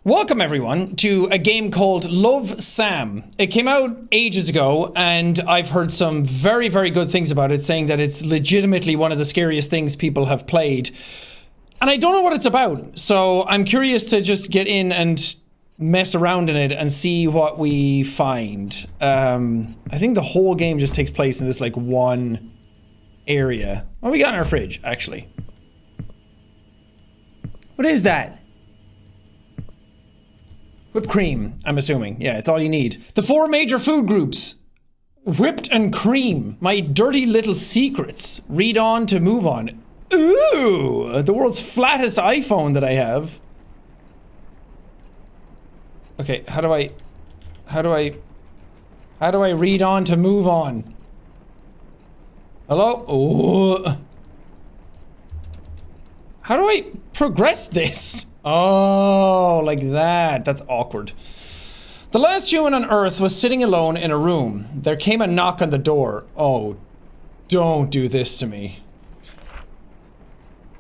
Welcome everyone to a game called Love Sam. It came out ages ago and I've heard some very, very good things about it, saying that it's legitimately one of the scariest things people have played. And I don't know what it's about, so I'm curious to just get in and mess around in it and see what we find. I think the whole game just takes place in this like one area. What we got in our fridge, actually? What is that? Whipped cream, I'm assuming. Yeah, it's all you need. The 4 major food groups. Whipped and cream. My dirty little secrets. Read on to move on. Ooh, the world's flattest iPhone that I have. Okay, how do I read on to move on? Hello? Oh. How do I progress this? Oh, like that. That's awkward. The last human on Earth was sitting alone in a room. There came a knock on the door. Oh, don't do this to me.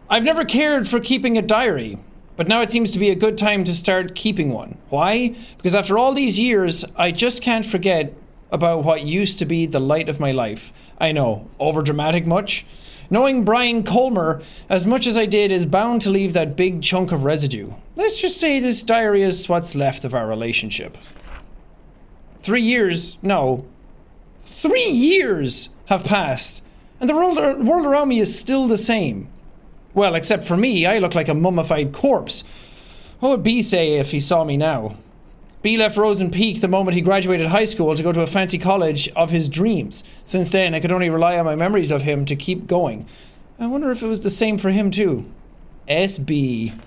I've never cared for keeping a diary, but now it seems to be a good time to start keeping one. Why? Because after all these years, I just can't forget about what used to be the light of my life. I know, overdramatic much? Knowing Brian Colmer as much as I did is bound to leave that big chunk of residue. Let's just say this diary is what's left of our relationship. 3 years, no. 3 years have passed, and the world around me is still the same. Well, except for me, I look like a mummified corpse. What would B say if he saw me now? B left Rosen Peak the moment he graduated high school to go to a fancy college of his dreams. Since then, I could only rely on my memories of him to keep going. I wonder if it was the same for him too. SB.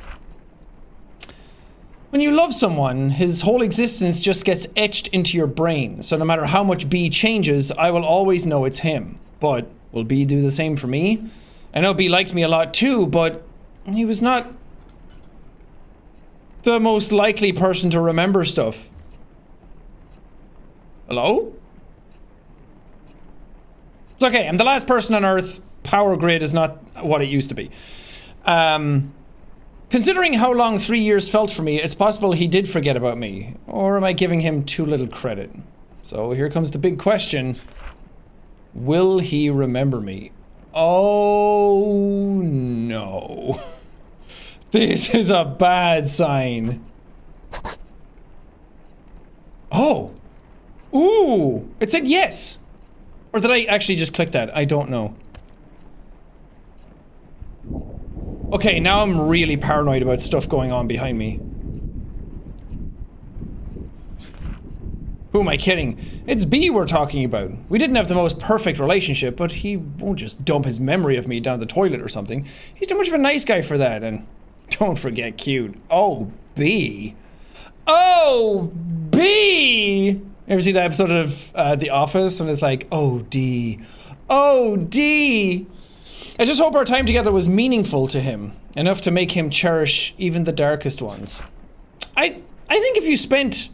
When you love someone, his whole existence just gets etched into your brain. So no matter how much B changes, I will always know it's him. But will B do the same for me? I know B liked me a lot too, but he was not the most likely person to remember stuff. Hello? It's okay, I'm the last person on Earth. Power grid is not what it used to be. Considering how long 3 years felt for me, it's possible he did forget about me. Or am I giving him too little credit? So here comes the big question. Will he remember me? Oh no. This is a bad sign. Oh. Ooh. It said yes. Or did I actually just click that? I don't know. Okay, now I'm really paranoid about stuff going on behind me. Who am I kidding? It's B we're talking about. We didn't have the most perfect relationship, but he won't just dump his memory of me down the toilet or something. He's too much of a nice guy for that, and don't forget cute. Oh, B. Oh, B! Ever see that episode of The Office when it's like, oh, D. Oh, D! I just hope our time together was meaningful to him, enough to make him cherish even the darkest ones. I think if you spent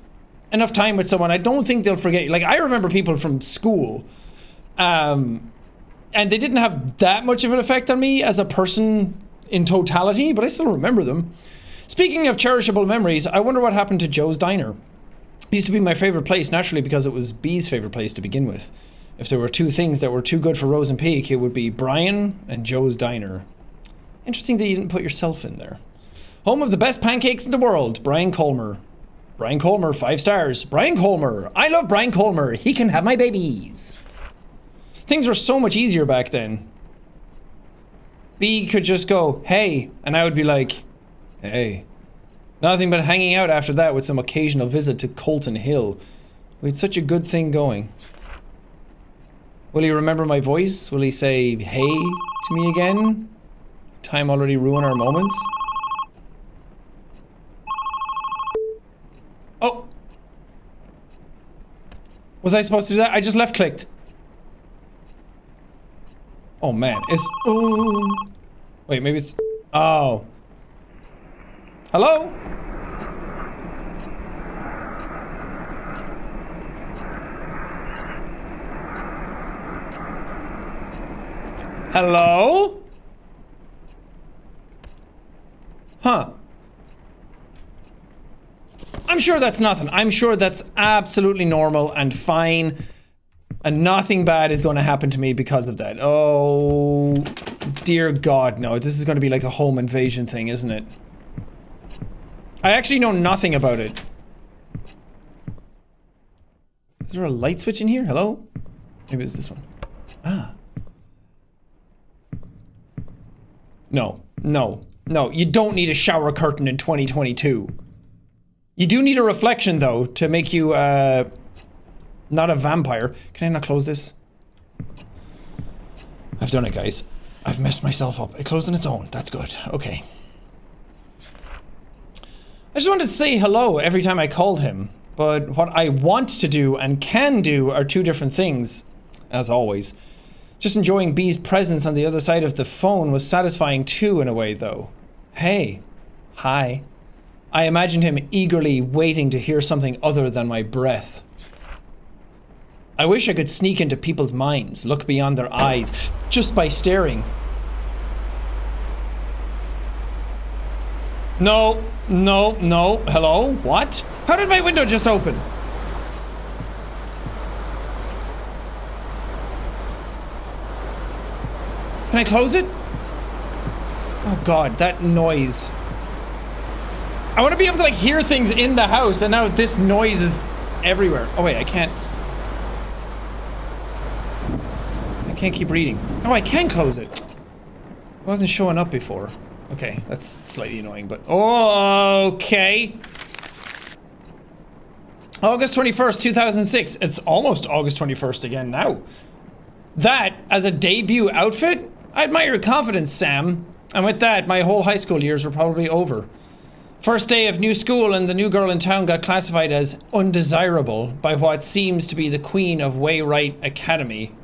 enough time with someone, I don't think they'll forget you. Like, I remember people from school, and they didn't have that much of an effect on me as a person in totality, but I still remember them. Speaking of cherishable memories, I wonder what happened to Joe's Diner. It used to be my favorite place, naturally, because it was B's favorite place to begin with. If there were 2 things that were too good for Rosen Peak, it would be Brian and Joe's Diner. Interesting that you didn't put yourself in there. Home of the best pancakes in the world, Brian Colmer. Brian Colmer, 5 stars. Brian Colmer. I love Brian Colmer. He can have my babies. Things were so much easier back then. B could just go, hey, and I would be like, hey. Nothing but hanging out after that with some occasional visit to Colton Hill. We had such a good thing going. Will he remember my voice? Will he say, hey, to me again? Time already ruined our moments? Oh! Was I supposed to do that? I just left-clicked. Oh man, oh. Wait, maybe it's, oh. Hello? Hello? Huh. I'm sure that's nothing. I'm sure that's absolutely normal and fine. And nothing bad is going to happen to me because of that. Oh, dear God, no. This is going to be like a home invasion thing, isn't it? I actually know nothing about it. Is there a light switch in here? Hello? Maybe it's this one. Ah. No, no, no. You don't need a shower curtain in 2022. You do need a reflection, though, to make you, not a vampire. Can I not close this? I've done it, guys. I've messed myself up. It closed on its own. That's good. Okay. I just wanted to say hello every time I called him. But what I want to do and can do are two different things, as always. Just enjoying B's presence on the other side of the phone was satisfying too, in a way, though. Hey. Hi. I imagined him eagerly waiting to hear something other than my breath. I wish I could sneak into people's minds, look beyond their eyes, just by staring. No, no, no. Hello? What? How did my window just open? Can I close it? Oh God, that noise. I want to be able to like hear things in the house, and now this noise is everywhere. Oh wait, I can't keep reading. Oh, I can close it. It wasn't showing up before. Okay, that's slightly annoying, but oh, okay. August 21st, 2006. It's almost August 21st again now. That, as a debut outfit, I admire your confidence, Sam. And with that, my whole high school years were probably over. First day of new school, and the new girl in town got classified as undesirable by what seems to be the queen of Waywright Academy.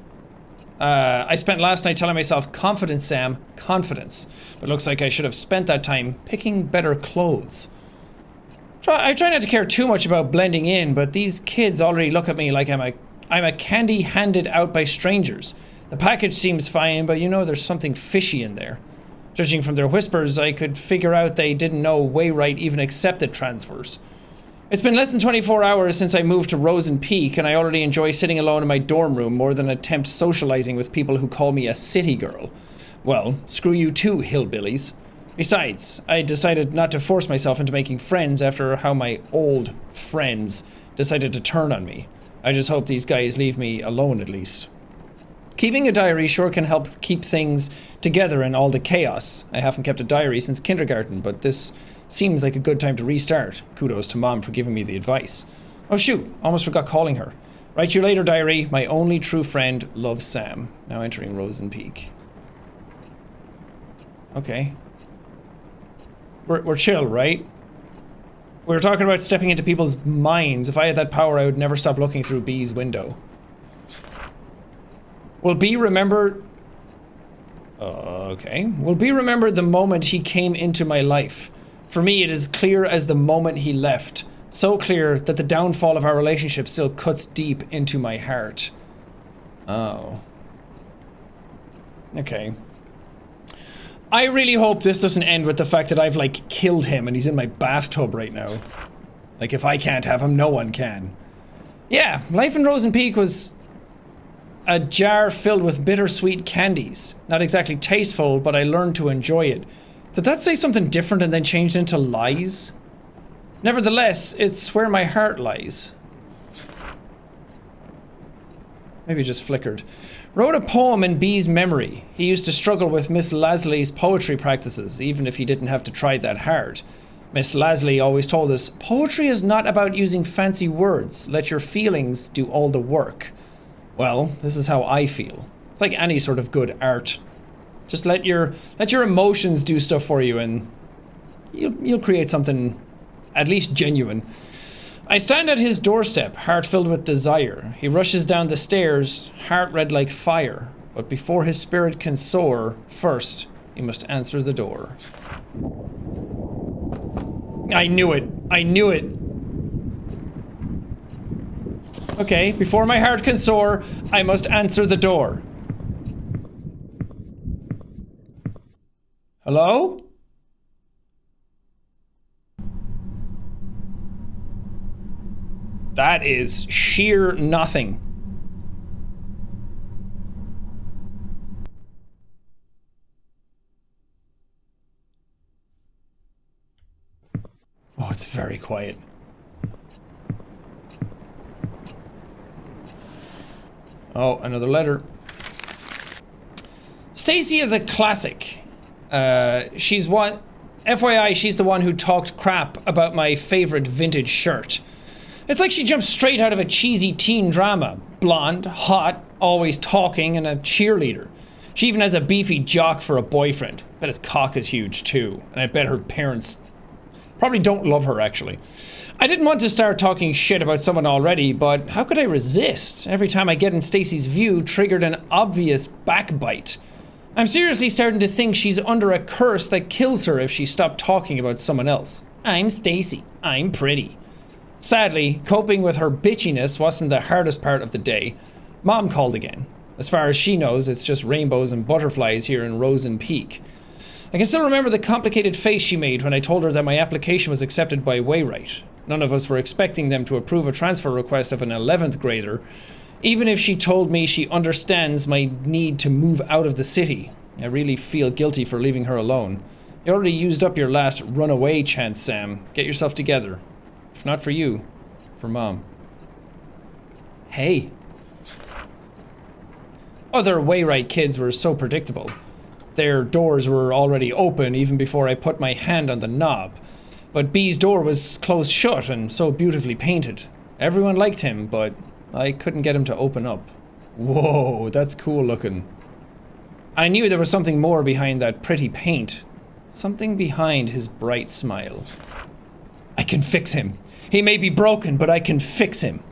I spent last night telling myself, confidence, Sam, confidence. But looks like I should have spent that time picking better clothes. I try not to care too much about blending in, but these kids already look at me like I'm a candy handed out by strangers. The package seems fine, but you know there's something fishy in there. Judging from their whispers, I could figure out they didn't know Waywright even accepted transfers. It's been less than 24 hours since I moved to Rosen Peak, and I already enjoy sitting alone in my dorm room more than attempt socializing with people who call me a city girl. Well, screw you too, hillbillies. Besides, I decided not to force myself into making friends after how my old friends decided to turn on me. I just hope these guys leave me alone at least. Keeping a diary sure can help keep things together in all the chaos. I haven't kept a diary since kindergarten, but this seems like a good time to restart. Kudos to Mom for giving me the advice. Oh shoot, almost forgot calling her. Write you later, diary. My only true friend loves Sam. Now entering Rosen Peak. Okay. We're chill, right? We were talking about stepping into people's minds. If I had that power, I would never stop looking through B's window. Will B remember... okay. Will B remember the moment he came into my life? For me, it is clear as the moment he left. So clear that the downfall of our relationship still cuts deep into my heart. Oh. Okay. I really hope this doesn't end with the fact that I've, like, killed him and he's in my bathtub right now. Like, if I can't have him, no one can. Yeah, life in Rosen Peak was a jar filled with bittersweet candies. Not exactly tasteful, but I learned to enjoy it. Did that say something different and then changed into lies? Nevertheless, it's where my heart lies. Maybe it just flickered. Wrote a poem in B's memory. He used to struggle with Miss Lasley's poetry practices, even if he didn't have to try that hard. Miss Lasley always told us, poetry is not about using fancy words. Let your feelings do all the work. Well, this is how I feel. It's like any sort of good art. Just let your emotions do stuff for you, and you'll create something at least genuine. I stand at his doorstep, heart filled with desire. He rushes down the stairs, heart red like fire. But before his spirit can soar, first he must answer the door. I knew it. I knew it. Okay, before my heart can soar, I must answer the door. Hello? That is sheer nothing. Oh, it's very quiet. Oh, another letter. Stacy is a classic. She's one... FYI, she's the one who talked crap about my favorite vintage shirt. It's like she jumped straight out of a cheesy teen drama. Blonde, hot, always talking, and a cheerleader. She even has a beefy jock for a boyfriend. Bet his cock is huge too. And I bet her parents probably don't love her, actually. I didn't want to start talking shit about someone already, but how could I resist? Every time I get in Stacy's view triggered an obvious backbite. I'm seriously starting to think she's under a curse that kills her if she stopped talking about someone else. I'm Stacy. I'm pretty. Sadly, coping with her bitchiness wasn't the hardest part of the day. Mom called again. As far as she knows, it's just rainbows and butterflies here in Rosen Peak. I can still remember the complicated face she made when I told her that my application was accepted by Wayrite. None of us were expecting them to approve a transfer request of an 11th grader, even if she told me she understands my need to move out of the city. I really feel guilty for leaving her alone. You already used up your last runaway chance, Sam. Get yourself together. If not for you, for Mom. Hey. Other Wayrite kids were so predictable. Their doors were already open even before I put my hand on the knob. But B's door was closed shut and so beautifully painted. Everyone liked him, but I couldn't get him to open up. Whoa, that's cool looking. I knew there was something more behind that pretty paint. Something behind his bright smile. I can fix him. He may be broken, but I can fix him.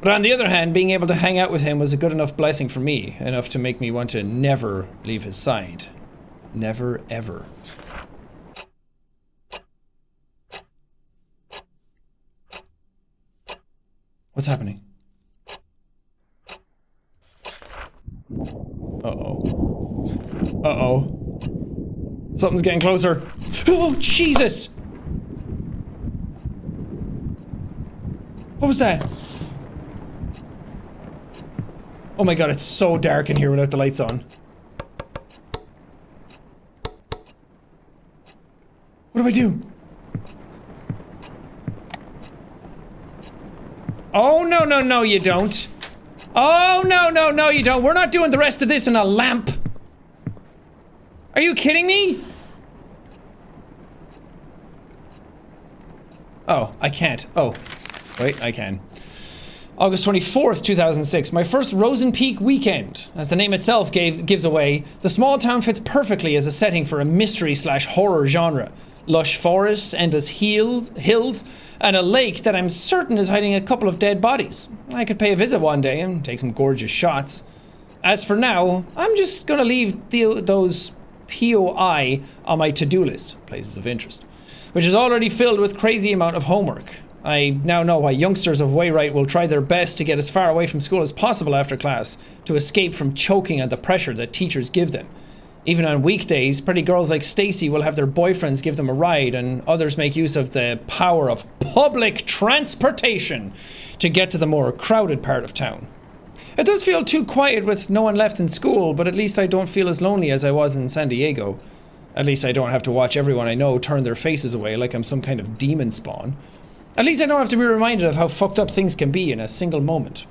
But on the other hand, being able to hang out with him was a good enough blessing for me, enough to make me want to never leave his side. Never, ever. What's happening? Uh-oh. Uh-oh. Something's getting closer. Oh, Jesus! What was that? Oh my god, it's so dark in here without the lights on. What do I do? Oh, no, no, no, you don't. Oh, no, no, no, you don't. We're not doing the rest of this in a lamp. Are you kidding me? Oh, I can't. Oh, wait, I can. August 24th, 2006, my first Rosen Peak weekend. As the name itself gives away, the small town fits perfectly as a setting for a mystery/horror genre. Lush forests, endless hills, and a lake that I'm certain is hiding a couple of dead bodies. I could pay a visit one day and take some gorgeous shots. As for now, I'm just gonna leave those POI on my to-do list, places of interest, which is already filled with crazy amount of homework. I now know why youngsters of Wayrite will try their best to get as far away from school as possible after class, to escape from choking under the pressure that teachers give them. Even on weekdays, pretty girls like Stacy will have their boyfriends give them a ride, and others make use of the power of public transportation to get to the more crowded part of town. It does feel too quiet with no one left in school, but at least I don't feel as lonely as I was in San Diego. At least I don't have to watch everyone I know turn their faces away like I'm some kind of demon spawn. At least I don't have to be reminded of how fucked up things can be in a single moment.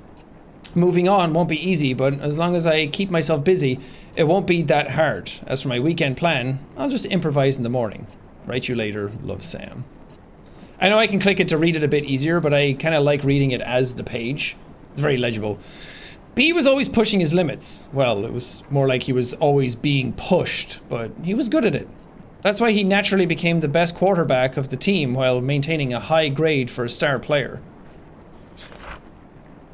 Moving on won't be easy, but as long as I keep myself busy, it won't be that hard. As for my weekend plan, I'll just improvise in the morning. Write you later, love, Sam. I know I can click it to read it a bit easier, but I kind of like reading it as the page. It's very legible. B was always pushing his limits. Well, it was more like he was always being pushed, but he was good at it. That's why he naturally became the best quarterback of the team while maintaining a high grade for a star player.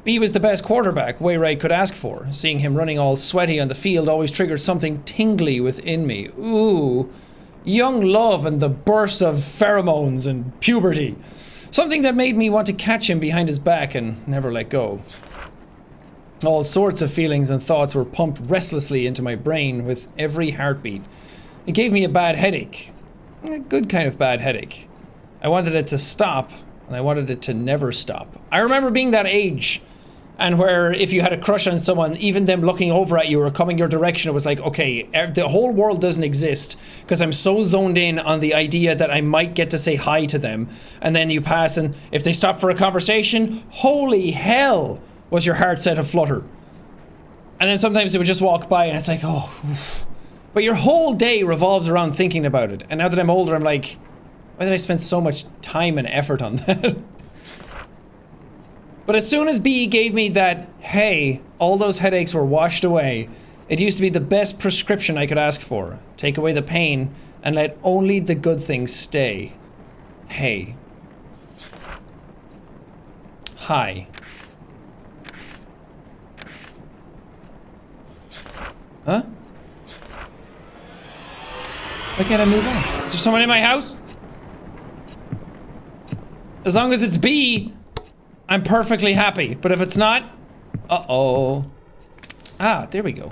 B was the best quarterback Wayrite could ask for. Seeing him running all sweaty on the field always triggered something tingly within me. Ooh, young love and the burst of pheromones and puberty. Something that made me want to catch him behind his back and never let go. All sorts of feelings and thoughts were pumped restlessly into my brain with every heartbeat. It gave me a bad headache. A good kind of bad headache. I wanted it to stop, And I wanted it to never stop. I remember being that age, and where if you had a crush on someone, even them looking over at you or coming your direction, it was like, okay, the whole world doesn't exist because I'm so zoned in on the idea that I might get to say hi to them. And then you pass, and if they stop for a conversation, holy hell, was your heart set aflutter. And then sometimes they would just walk by and it's like, oh, oof. But your whole day revolves around thinking about it. And now that I'm older, I'm like, why did I spend so much time and effort on that? But as soon as B gave me that, hey, all those headaches were washed away, it used to be the best prescription I could ask for. Take away the pain and let only the good things stay. Hey. Hi. Huh? Why can't I move on? Is there someone in my house? As long as it's B, I'm perfectly happy. But if it's not, uh-oh. Ah, there we go.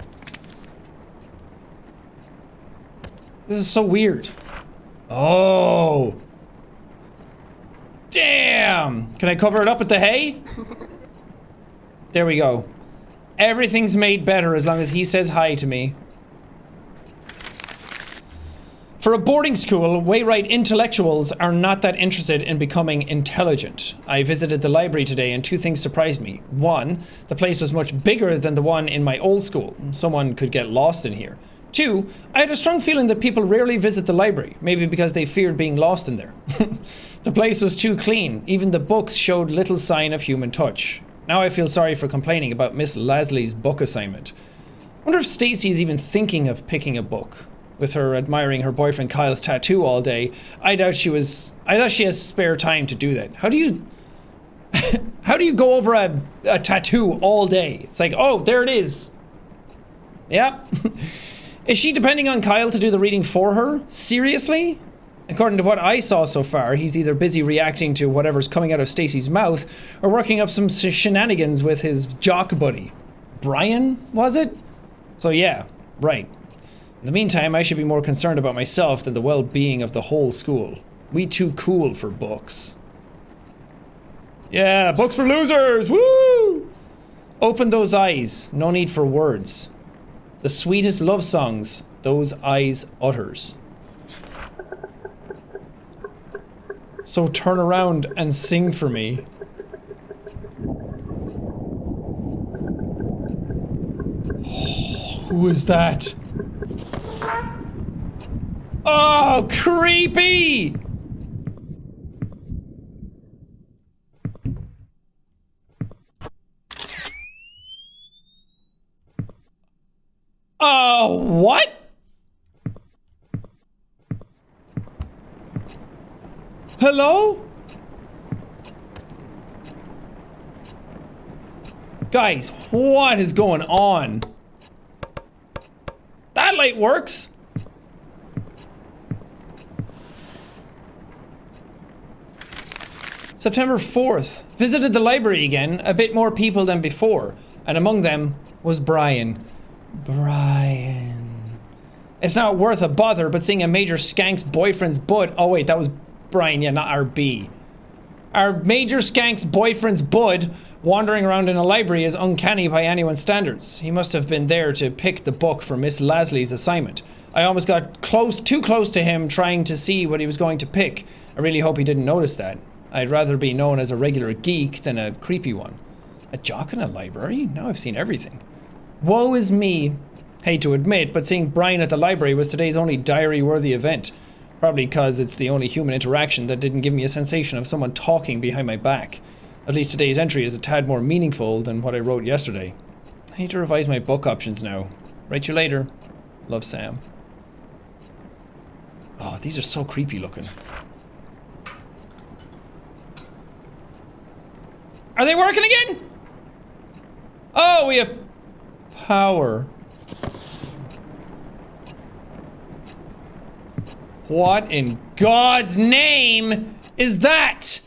This is so weird. Oh. Damn! Can I cover it up with the hay? There we go. Everything's made better as long as he says hi to me. For a boarding school, Wayrite intellectuals are not that interested in becoming intelligent. I visited the library today and two things surprised me. One, the place was much bigger than the one in my old school. Someone could get lost in here. Two, I had a strong feeling that people rarely visit the library, maybe because they feared being lost in there. The place was too clean. Even the books showed little sign of human touch. Now I feel sorry for complaining about Miss Lasley's book assignment. Wonder if Stacy is even thinking of picking a book. With her admiring her boyfriend Kyle's tattoo all day, I doubt she has spare time to do that. How do you how do you go over a tattoo all day? It's like, oh, there it is. Yep. Is she depending on Kyle to do the reading for her? Seriously? According to what I saw so far, he's either busy reacting to whatever's coming out of Stacy's mouth or working up some shenanigans with his jock buddy. Brian, was it? So yeah, right. In the meantime, I should be more concerned about myself than the well-being of the whole school. We too cool for books. Yeah, books for losers! Woo! Open those eyes. No need for words. The sweetest love songs those eyes utters. So turn around and sing for me. Who is that? Oh, creepy! Oh, what? Hello? Guys, what is going on? That light works. September 4th. Visited the library again. A bit more people than before. And among them was Brian. Brian. It's not worth a bother, but seeing a major skank's boyfriend's bud. Oh wait, that was Brian, yeah, not our B. Our major skank's boyfriend's bud wandering around in a library is uncanny by anyone's standards. He must have been there to pick the book for Miss Lasley's assignment. I almost got too close to him trying to see what he was going to pick. I really hope he didn't notice that. I'd rather be known as a regular geek than a creepy one. A jock in a library? Now I've seen everything. Woe is me. Hate to admit, but seeing Brian at the library was today's only diary-worthy event. Probably because it's the only human interaction that didn't give me a sensation of someone talking behind my back. At least today's entry is a tad more meaningful than what I wrote yesterday. I need to revise my book options now. Write you later. Love, Sam. Oh, these are so creepy looking. Are they working again? Oh, we have power. What in God's name is that?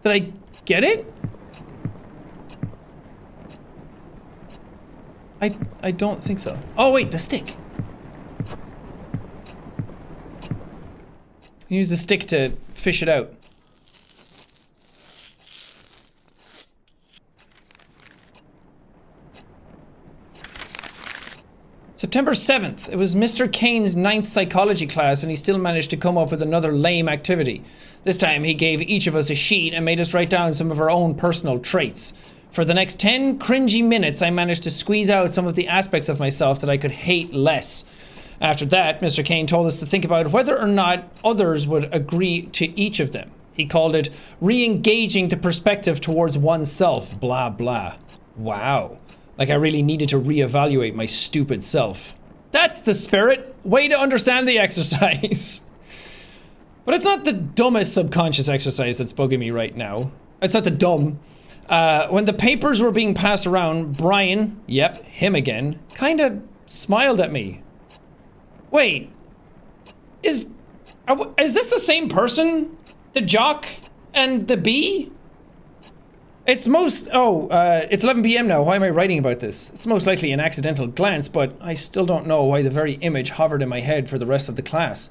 Did I get it? I don't think so. Oh wait, the stick. Use the stick to fish it out. September 7th. It was Mr. Kane's 9th psychology class and he still managed to come up with another lame activity. This time he gave each of us a sheet and made us write down some of our own personal traits. For the next 10 cringy minutes I managed to squeeze out some of the aspects of myself that I could hate less. After that, Mr. Kane told us to think about whether or not others would agree to each of them. He called it re-engaging the perspective towards oneself, blah blah. Wow. Like I really needed to reevaluate my stupid self. That's the spirit! Way to understand the exercise! But it's not the dumbest subconscious exercise that's bugging me right now. It's not the dumb. When the papers were being passed around, Brian, yep, him again, kinda smiled at me. Wait, is this the same person? The jock and the bee? It's it's 11 PM now. Why am I writing about this? It's most likely an accidental glance, but I still don't know why the very image hovered in my head for the rest of the class.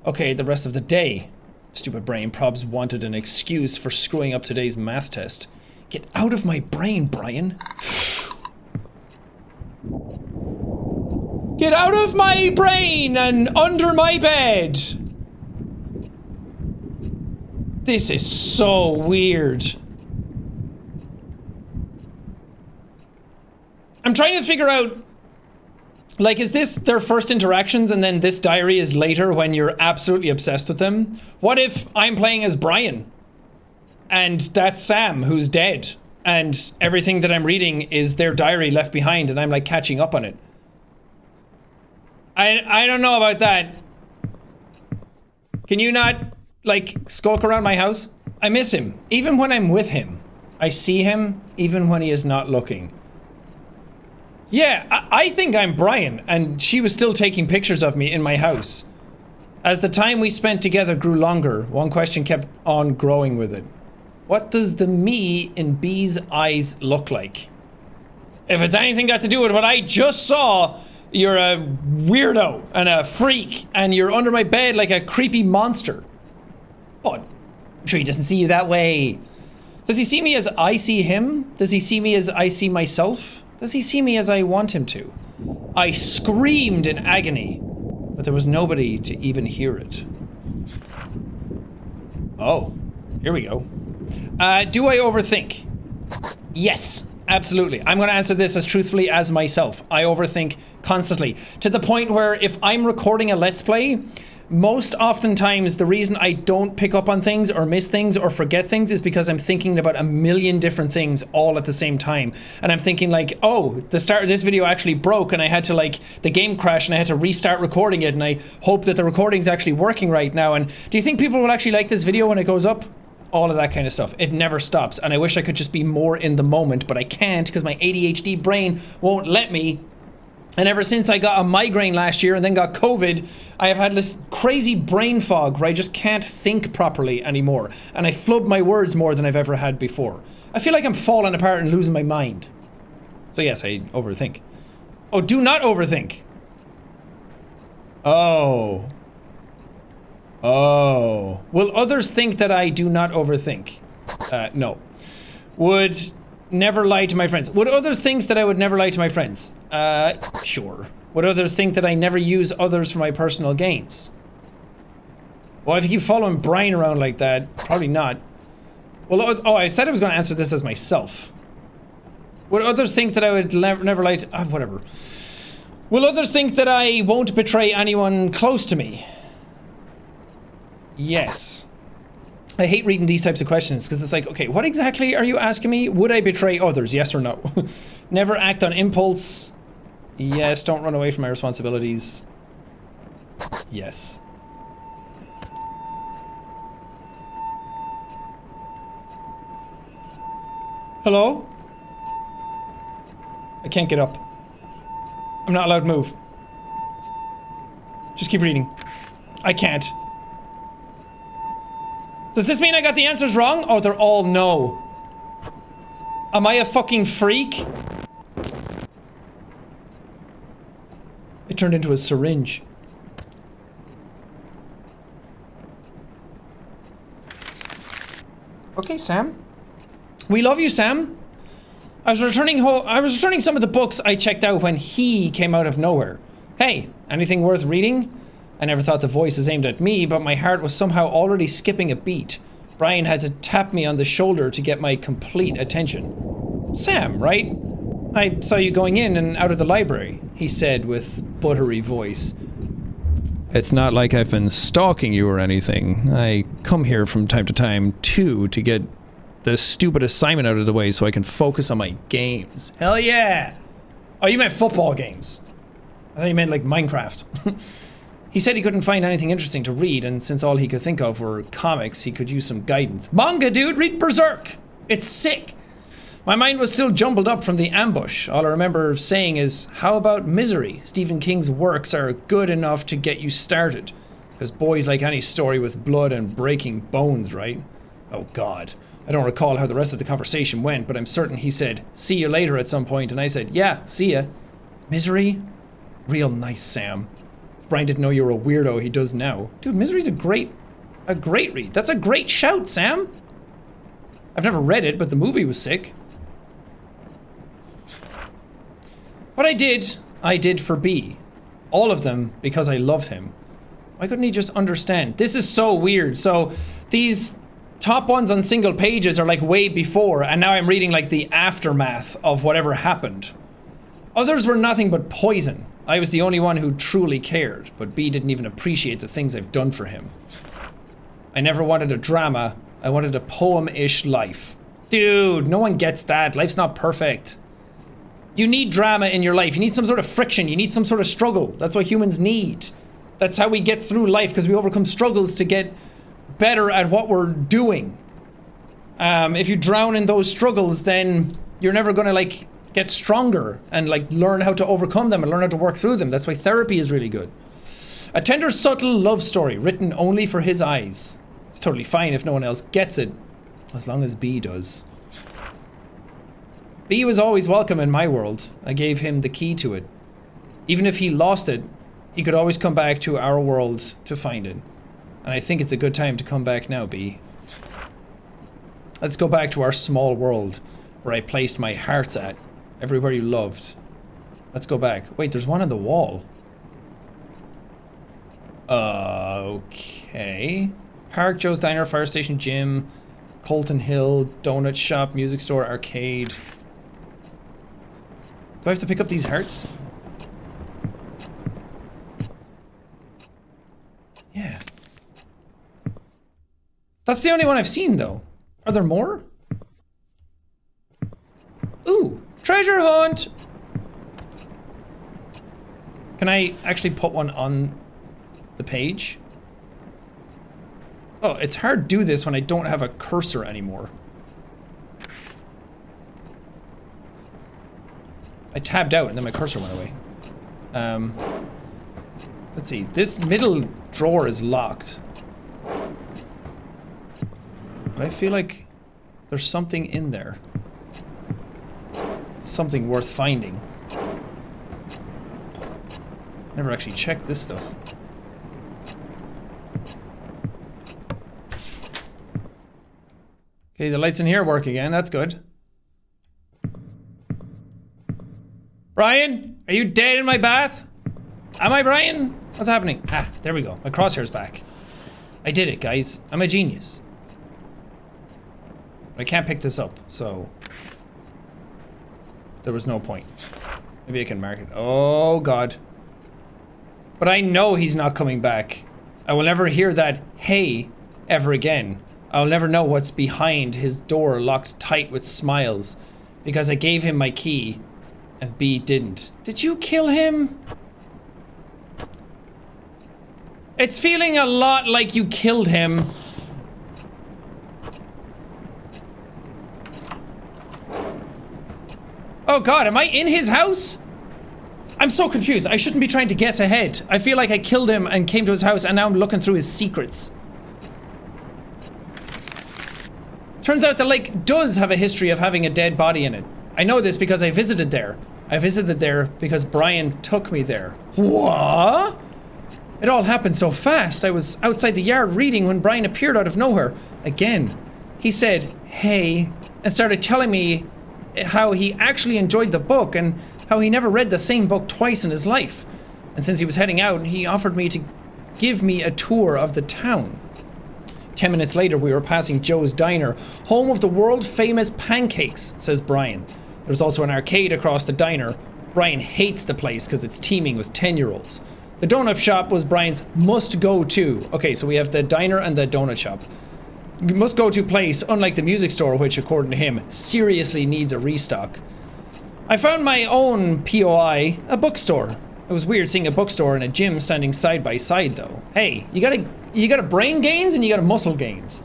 Okay, the rest of the day. Stupid brain probs wanted an excuse for screwing up today's math test. Get out of my brain, Brian. Get out of my brain and under my bed. This is so weird. I'm trying to figure out, like, is this their first interactions and then this diary is later when you're absolutely obsessed with them? What if I'm playing as Brian and that's Sam who's dead and everything that I'm reading is their diary left behind and I'm like catching up on it? I don't know about that. Can you not, like, skulk around my house? I miss him, even when I'm with him. I see him, even when he is not looking. Yeah, I think I'm Brian, and she was still taking pictures of me in my house. As the time we spent together grew longer, one question kept on growing with it. What does the me in B's eyes look like? If it's anything got to do with what I just saw, you're a weirdo and a freak, and you're under my bed like a creepy monster. But I'm sure he doesn't see you that way. Does he see me as I see him? Does he see me as I see myself? Does he see me as I want him to? I screamed in agony, but there was nobody to even hear it. Oh, here we go. Do I overthink? Yes. Absolutely. I'm going to answer this as truthfully as myself. I overthink constantly. To the point where if I'm recording a Let's Play, most oftentimes the reason I don't pick up on things or miss things or forget things is because I'm thinking about a million different things all at the same time. And I'm thinking like, oh, the start of this video actually broke and I had to like, the game crashed and I had to restart recording it and I hope that the recording's actually working right now. And do you think people will actually like this video when it goes up? All of that kind of stuff. It never stops. And I wish I could just be more in the moment, but I can't because my ADHD brain won't let me. And ever since I got a migraine last year and then got COVID, I have had this crazy brain fog where I just can't think properly anymore. And I flub my words more than I've ever had before. I feel like I'm falling apart and losing my mind. So yes, I overthink. Oh, do not overthink. Oh. Oh. Will others think that I do not overthink? No. Would never lie to my friends. Would others think that I would never lie to my friends? Sure. Would others think that I never use others for my personal gains? Well, if you keep following Brian around like that, probably not. Well, oh, I said I was going to answer this as myself. Would others think that I would never lie to... whatever. Will others think that I won't betray anyone close to me? Yes. I hate reading these types of questions because it's like, okay, what exactly are you asking me? Would I betray others? Yes or no? Never act on impulse. Yes. Don't run away from my responsibilities. Yes. Hello? I can't get up. I'm not allowed to move. Just keep reading. I can't. Does this mean I got the answers wrong? Oh, they're all no. Am I a fucking freak? It turned into a syringe. Okay, Sam. We love you, Sam. I was returning some of the books I checked out when he came out of nowhere. Hey, anything worth reading? I never thought the voice was aimed at me, but my heart was somehow already skipping a beat. Brian had to tap me on the shoulder to get my complete attention. Sam, right? I saw you going in and out of the library, he said with buttery voice. It's not like I've been stalking you or anything. I come here from time to time, too, to get the stupid assignment out of the way so I can focus on my games. Hell yeah! Oh, you meant football games. I thought you meant like Minecraft. He said he couldn't find anything interesting to read, and since all he could think of were comics, he could use some guidance. Manga, dude! Read Berserk! It's sick! My mind was still jumbled up from the ambush. All I remember saying is, how about Misery? Stephen King's works are good enough to get you started. Because boys like any story with blood and breaking bones, right? Oh god. I don't recall how the rest of the conversation went, but I'm certain he said, see you later at some point, and I said, yeah, see ya. Misery? Real nice, Sam. If Brian didn't know you were a weirdo, he does now. Dude, Misery's a great read. That's a great shout, Sam. I've never read it, but the movie was sick. What I did for B. All of them because I loved him. Why couldn't he just understand? This is so weird. So these top ones on single pages are like way before, and now I'm reading like the aftermath of whatever happened. Others were nothing but poison. I was the only one who truly cared, but B didn't even appreciate the things I've done for him. I never wanted a drama. I wanted a poem-ish life. Dude, no one gets that. Life's not perfect. You need drama in your life. You need some sort of friction. You need some sort of struggle. That's what humans need. That's how we get through life, because we overcome struggles to get better at what we're doing. If you drown in those struggles, then you're never gonna like get stronger and like learn how to overcome them and learn how to work through them. That's why therapy is really good. A tender, subtle love story written only for his eyes. It's totally fine if no one else gets it, as long as B does. B was always welcome in my world. I gave him the key to it. Even if he lost it, he could always come back to our world to find it. And I think it's a good time to come back now, B. Let's go back to our small world, where I placed my hearts at. Everywhere you loved. Let's go back. Wait, there's one on the wall. Okay. Park, Joe's Diner, Fire Station, Gym, Colton Hill, Donut Shop, Music Store, Arcade. Do I have to pick up these hearts? Yeah. That's the only one I've seen, though. Are there more? Ooh, treasure hunt! Can I actually put one on the page? Oh, it's hard to do this when I don't have a cursor anymore. I tabbed out and then my cursor went away. Let's see, this middle drawer is locked. But I feel like there's something in there. Something worth finding. Never actually checked this stuff. Okay, the lights in here work again, that's good. Brian, are you dead in my bath? Am I, Brian? What's happening? Ah, there we go. My crosshair's back. I did it, guys. I'm a genius. But I can't pick this up, so there was no point. Maybe I can mark it. Oh, God. But I know he's not coming back. I will never hear that hey ever again. I'll never know what's behind his door locked tight with smiles. Because I gave him my key and B didn't. Did you kill him? It's feeling a lot like you killed him. Oh God, am I in his house? I'm so confused. I shouldn't be trying to guess ahead. I feel like I killed him and came to his house and now I'm looking through his secrets. Turns out the lake does have a history of having a dead body in it. I know this because I visited there. I visited there because Brian took me there. What? It all happened so fast. I was outside the yard reading when Brian appeared out of nowhere. Again. He said, "Hey," and started telling me how he actually enjoyed the book and how he never read the same book twice in his life. And since he was heading out, he offered me to give me a tour of the town. 10 minutes later, we were passing Joe's Diner, home of the world-famous pancakes, says Brian. There's also an arcade across the diner. Brian hates the place because it's teeming with 10-year-olds. The donut shop was Brian's must-go-to. Okay, so we have the diner and the donut shop. Must-go-to place, unlike the music store, which, according to him, seriously needs a restock. I found my own POI, a bookstore. It was weird seeing a bookstore and a gym standing side by side, though. Hey, you gotta brain gains and you gotta muscle gains.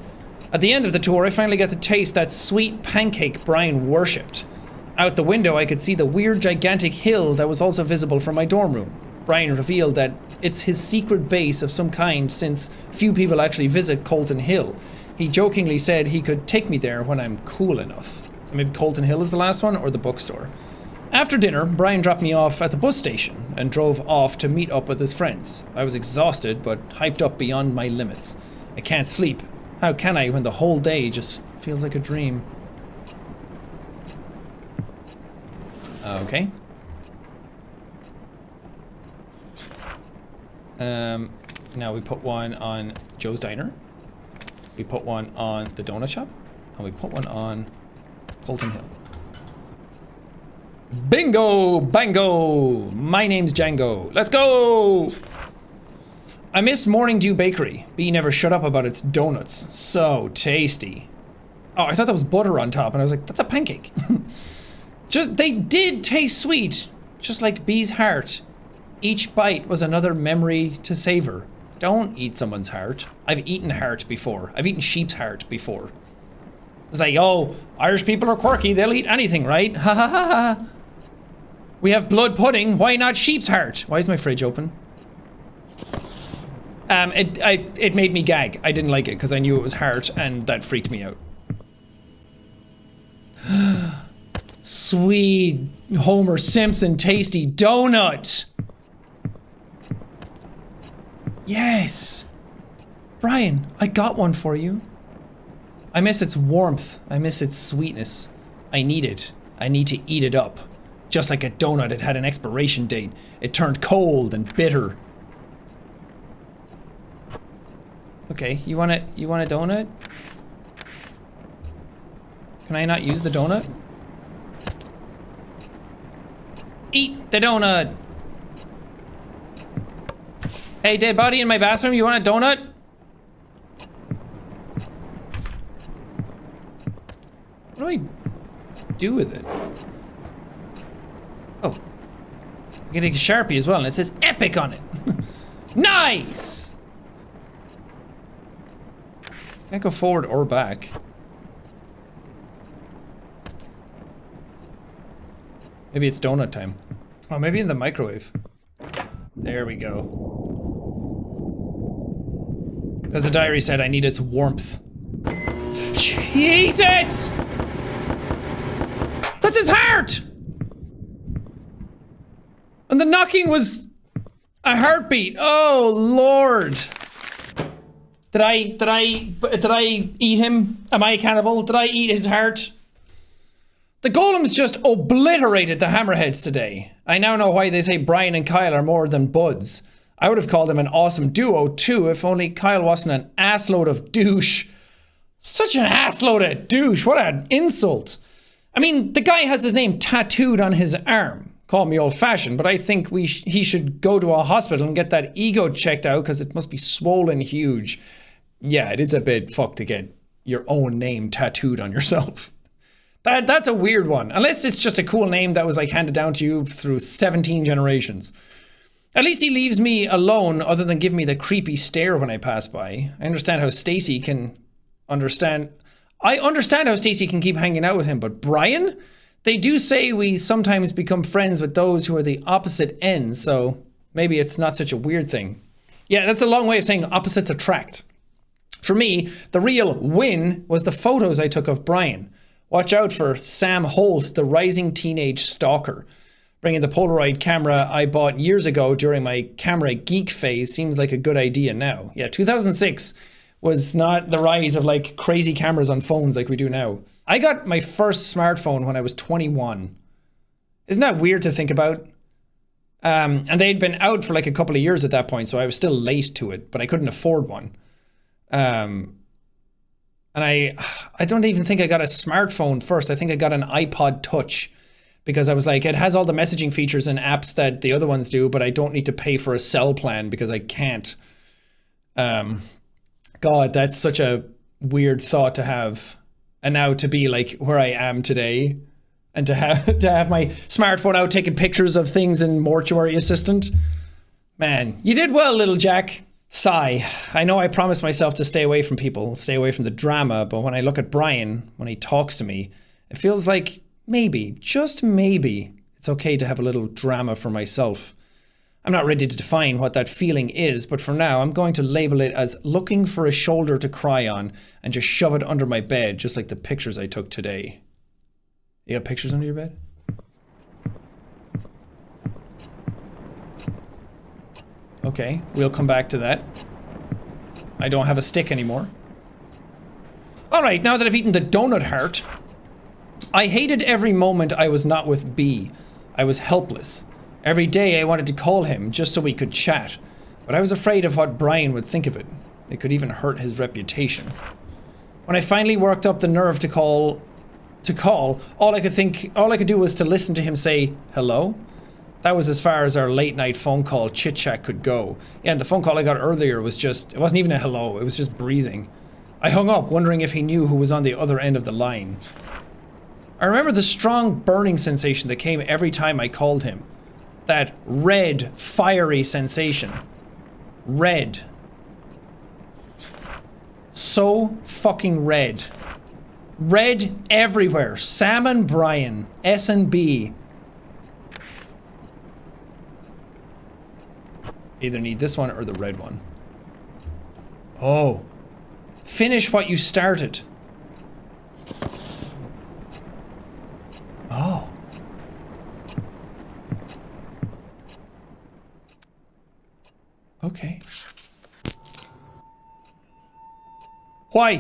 At the end of the tour, I finally got to taste that sweet pancake Brian worshipped. Out the window, I could see the weird, gigantic hill that was also visible from my dorm room. Brian revealed that it's his secret base of some kind, since few people actually visit Colton Hill. He jokingly said he could take me there when I'm cool enough. So maybe Colton Hill is the last one, or the bookstore. After dinner, Brian dropped me off at the bus station and drove off to meet up with his friends. I was exhausted, but hyped up beyond my limits. I can't sleep. How can I when the whole day just feels like a dream? Okay. Now we put one on Joe's Diner. We put one on the donut shop. And we put one on Colton Hill. Bingo! Bango! My name's Django. Let's go! I miss Morning Dew Bakery. B never shut up about its donuts. So tasty. Oh, I thought that was butter on top, and I was like, that's a pancake. They did taste sweet, just like B's heart. Each bite was another memory to savor. Don't eat someone's heart. I've eaten heart before. I've eaten sheep's heart before. It's like, oh, Irish people are quirky. They'll eat anything, right? Ha ha ha ha. We have blood pudding. Why not sheep's heart? Why is my fridge open? It made me gag. I didn't like it because I knew it was heart, and that freaked me out. Sweet Homer Simpson tasty donut. Yes. Brian, I got one for you. I miss its warmth. I miss its sweetness. I need it. I need to eat it up. Just like a donut, it had an expiration date. It turned cold and bitter. Okay, you want a donut? Can I not use the donut? Eat the donut! Hey, dead body in my bathroom, you want a donut? What do I do with it? Oh. I'm getting a Sharpie as well, and it says epic on it. Nice! Can't go forward or back. Maybe it's donut time. Oh, maybe in the microwave. There we go. Because the diary said I need its warmth. Jesus! That's his heart! And the knocking was a heartbeat. Oh, Lord. Did I eat him? Am I a cannibal? Did I eat his heart? The golems just obliterated the hammerheads today. I now know why they say Brian and Kyle are more than buds. I would have called them an awesome duo too if only Kyle wasn't an assload of douche. Such an assload of douche. What an insult. I mean, the guy has his name tattooed on his arm. Call me old-fashioned, but I think he should go to a hospital and get that ego checked out because it must be swollen huge. Yeah, it is a bit fucked to get your own name tattooed on yourself. That's a weird one. Unless it's just a cool name that was like handed down to you through 17 generations. At least he leaves me alone other than give me the creepy stare when I pass by. I understand how Stacy can how Stacy can keep hanging out with him, but Brian? They do say we sometimes become friends with those who are the opposite ends, so maybe it's not such a weird thing. Yeah, that's a long way of saying opposites attract. For me, the real win was the photos I took of Brian. Watch out for Sam Holt, the rising teenage stalker. Bringing the Polaroid camera I bought years ago during my camera geek phase seems like a good idea now. Yeah, 2006. was not the rise of like crazy cameras on phones like we do now. I got my first smartphone when I was 21. Isn't that weird to think about? And they'd been out for like a couple of years at that point, so I was still late to it, but I couldn't afford one. And I don't even think I got a smartphone first. I think I got an iPod Touch because I was like, it has all the messaging features and apps that the other ones do, but I don't need to pay for a cell plan because I can't. God, that's such a weird thought to have. And now to be like where I am today and to have my smartphone out taking pictures of things in Mortuary Assistant. Man, you did well, little Jack. Sigh. I know I promised myself to stay away from people, stay away from the drama, but when I look at Brian, when he talks to me, it feels like maybe, just maybe, it's okay to have a little drama for myself. I'm not ready to define what that feeling is, but for now, I'm going to label it as looking for a shoulder to cry on and just shove it under my bed, just like the pictures I took today. You got pictures under your bed? Okay, we'll come back to that. I don't have a stick anymore. Alright, now that I've eaten the donut heart, I hated every moment I was not with B. I was helpless. Every day I wanted to call him just so we could chat, but I was afraid of what Brian would think of it. It could even hurt his reputation. When I finally worked up the nerve to call, all I could do was to listen to him say, hello? That was as far as our late night phone call chit chat could go. Yeah, and the phone call I got earlier was just, it wasn't even a hello, it was just breathing. I hung up, wondering if he knew who was on the other end of the line. I remember the strong burning sensation that came every time I called him. That red, fiery sensation. Red. So fucking red. Red everywhere. Sam and Brian. S and B. Either need this one or the red one. Oh. Finish what you started. Oh. Okay. Why?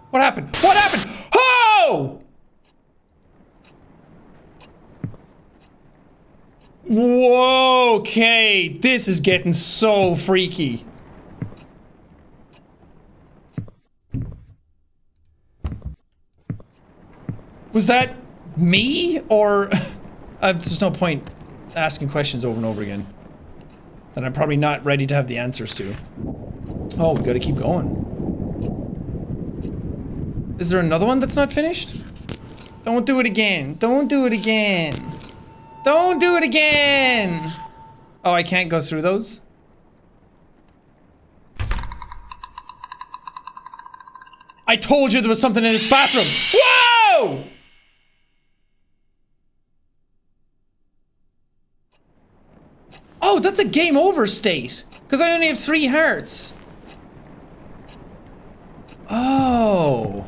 What happened? What happened? Oh! Whoa, okay. This is getting so freaky. Was that me? Or there's no point asking questions over and over again that I'm probably not ready to have the answers to. Oh, we gotta keep going. Is there another one that's not finished? Don't do it again. Don't do it again. Don't do it again! Oh, I can't go through those? I told you there was something in this bathroom! Whoa! Oh, that's a game over state. Because I only have 3 hearts. Oh.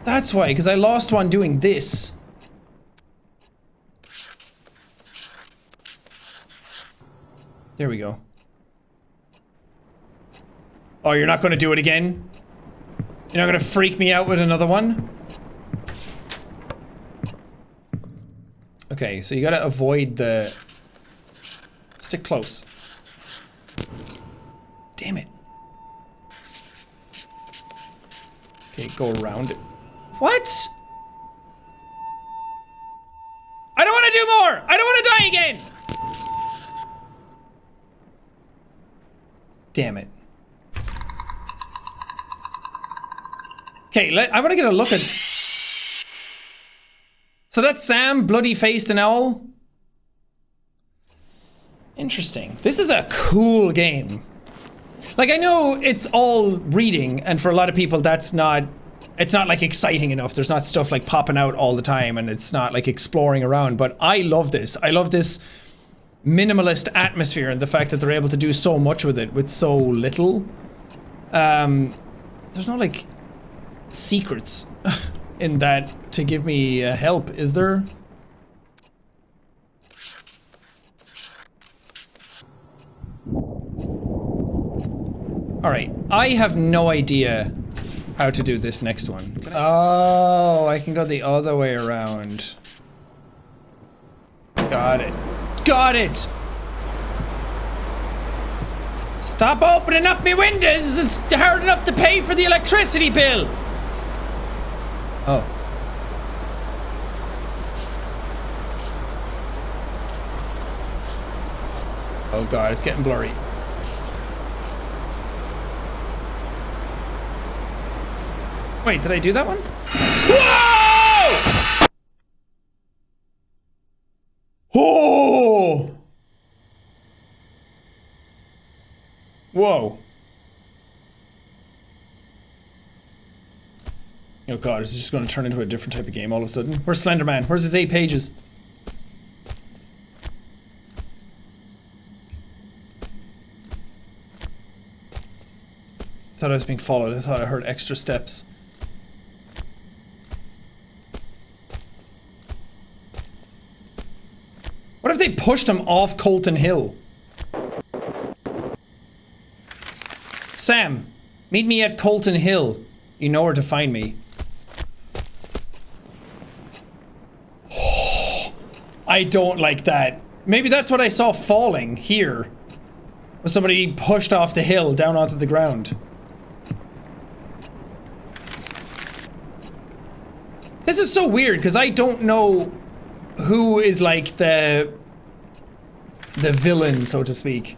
That's why, because I lost one doing this. There we go. Oh, you're not going to do it again? You're not going to freak me out with another one? Okay, so you gotta avoid the... Stick close. Damn it. Okay, go around it. What? I don't want to do more! I don't want to die again! Damn it. Okay, I want to get a look at... So that's Sam, bloody-faced and owl? Interesting. This is a cool game. Like, I know it's all reading, and for a lot of people that's not... It's not, like, exciting enough. There's not stuff, like, popping out all the time, and it's not, like, exploring around. But I love this. I love this minimalist atmosphere and the fact that they're able to do so much with it with so little. There's no like secrets in that to give me help, is there? Alright, I have no idea how to do this next one. Oh, I can go the other way around. Got it. Got it! Stop opening up me windows! It's hard enough to pay for the electricity bill! Oh. Oh god, it's getting blurry. Wait, did I do that one? Whoa! Oh! Whoa. Oh god, is this just gonna turn into a different type of game all of a sudden? Where's Slender Man? Where's his 8 pages? I thought I was being followed. I thought I heard extra steps. What if they pushed him off Colton Hill? Sam, meet me at Colton Hill. You know where to find me. I don't like that. Maybe that's what I saw falling here. Was somebody pushed off the hill down onto the ground. This is so weird because I don't know who is like the villain, so to speak.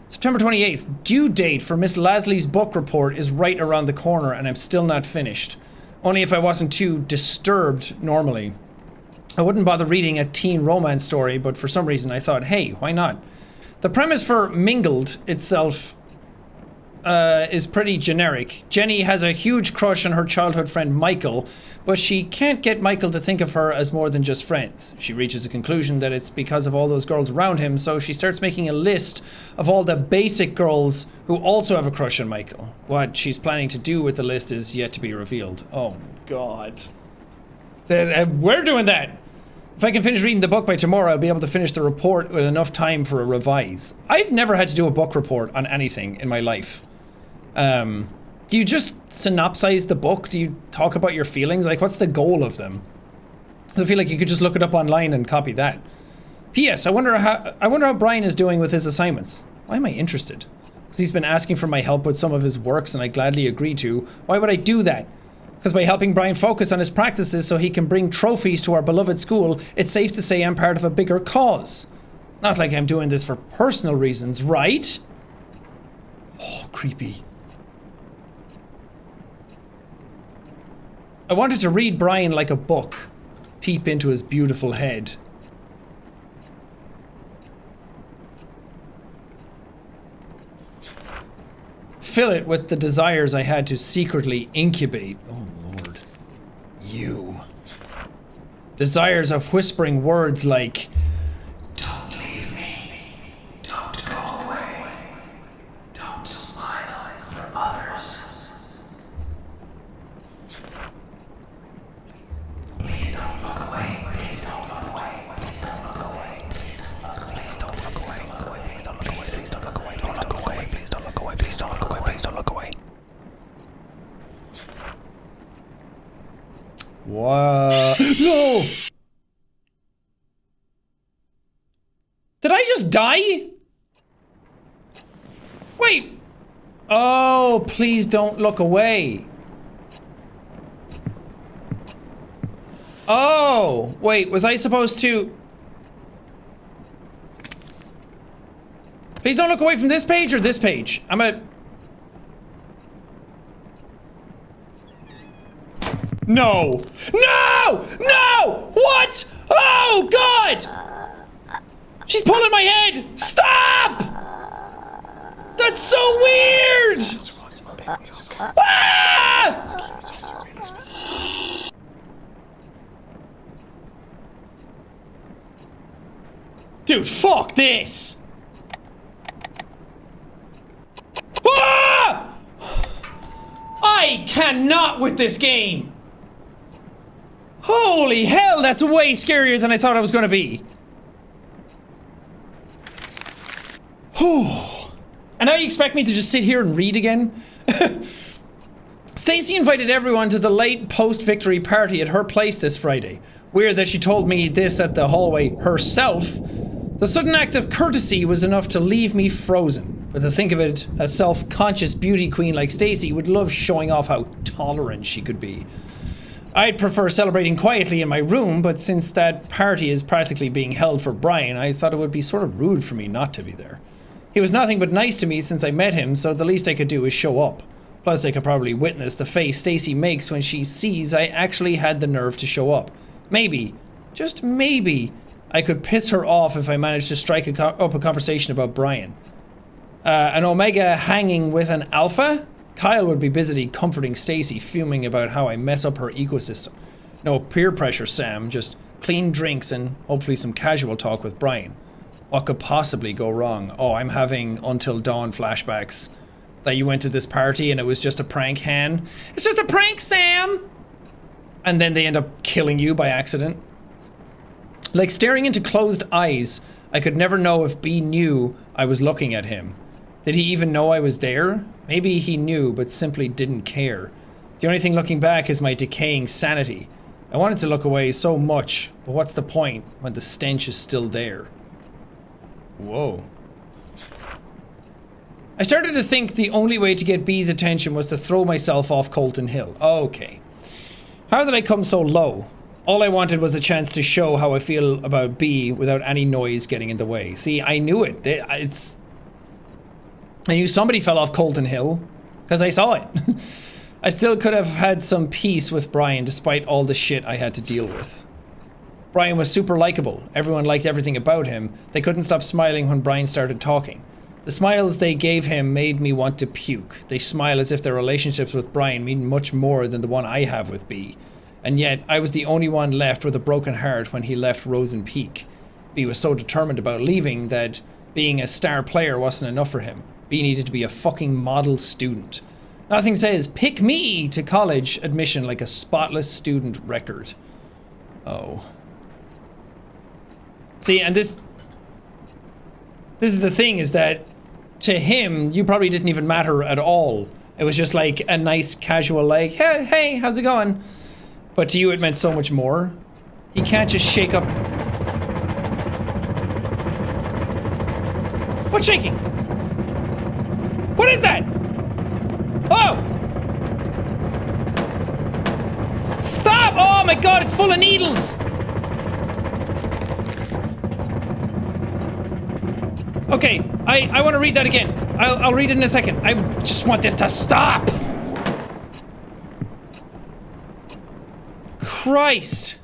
September 28th, due date for Miss Lasley's book report is right around the corner and I'm still not finished. Only if I wasn't too disturbed normally. I wouldn't bother reading a teen romance story, but for some reason I thought, hey, why not? The premise for Mingled itself is pretty generic. Jenny has a huge crush on her childhood friend Michael, but she can't get Michael to think of her as more than just friends. She reaches a conclusion that it's because of all those girls around him, so she starts making a list of all the basic girls who also have a crush on Michael. What she's planning to do with the list is yet to be revealed. Oh god. We're doing that! If I can finish reading the book by tomorrow, I'll be able to finish the report with enough time for a revise. I've never had to do a book report on anything in my life. Do you just synopsize the book? Do you talk about your feelings? Like, what's the goal of them? I feel like you could just look it up online and copy that. P.S. I wonder how Brian is doing with his assignments. Why am I interested? Because he's been asking for my help with some of his works and I gladly agree to. Why would I do that? Because by helping Brian focus on his practices so he can bring trophies to our beloved school, it's safe to say I'm part of a bigger cause. Not like I'm doing this for personal reasons, right? Oh, creepy. I wanted to read Brian like a book, peep into his beautiful head. Fill it with the desires I had to secretly incubate. Oh Lord. You. Desires of whispering words like, don't leave me, don't go away, don't smile for others. Please don't look away, please don't look away, please don't look away, please don't look away, please don't look away, please don't look away, please don't look away, don't look away, please don't look away, please don't look away, please don't look away. What? No! Did I just die? Wait! Oh, please don't look away. Oh, wait, was I supposed to... Please don't look away from this page or this page? I'm a... No! No! No! What? Oh, God! She's pulling my head! Stop! That's so weird! Ah! Dude, fuck this! Ah! I cannot with this game! Holy hell, that's way scarier than I thought it was gonna be. And now you expect me to just sit here and read again? Stacy invited everyone to the late post-victory party at her place this Friday. Weird that she told me this at the hallway herself. The sudden act of courtesy was enough to leave me frozen. But to think of it, a self-conscious beauty queen like Stacy would love showing off how tolerant she could be. I'd prefer celebrating quietly in my room, but since that party is practically being held for Brian, I thought it would be sort of rude for me not to be there. He was nothing but nice to me since I met him, so the least I could do is show up. Plus, I could probably witness the face Stacy makes when she sees I actually had the nerve to show up. Maybe, just maybe, I could piss her off if I managed to strike up a conversation about Brian. An Omega hanging with an Alpha? Kyle would be busy comforting Stacy, fuming about how I mess up her ecosystem. No peer pressure, Sam, just clean drinks and hopefully some casual talk with Brian. What could possibly go wrong? Oh, I'm having Until Dawn flashbacks. That you went to this party and it was just a prank, Han. It's just a prank, Sam! And then they end up killing you by accident. Like staring into closed eyes, I could never know if B knew I was looking at him. Did he even know I was there? Maybe he knew, but simply didn't care. The only thing looking back is my decaying sanity. I wanted to look away so much, but what's the point when the stench is still there? Whoa. I started to think the only way to get B's attention was to throw myself off Colton Hill. Okay. How did I come so low? All I wanted was a chance to show how I feel about B without any noise getting in the way. See, I knew it. I knew somebody fell off Colton Hill, because I saw it. I still could have had some peace with Brian despite all the shit I had to deal with. Brian was super likable. Everyone liked everything about him. They couldn't stop smiling when Brian started talking. The smiles they gave him made me want to puke. They smile as if their relationships with Brian mean much more than the one I have with B. And yet, I was the only one left with a broken heart when he left Rosen Peak. B was so determined about leaving that being a star player wasn't enough for him. B needed to be a fucking model student. Nothing says, pick me to college admission like a spotless student record. Oh. See, and this is the thing, is that to him, you probably didn't even matter at all. It was just like a nice casual like, hey, how's it going? But to you it meant so much more. He can't just shake up. What's shaking? What is that? Oh! Stop! Oh my god, it's full of needles! Okay, I want to read that again. I'll read it in a second. I just want this to stop! Christ!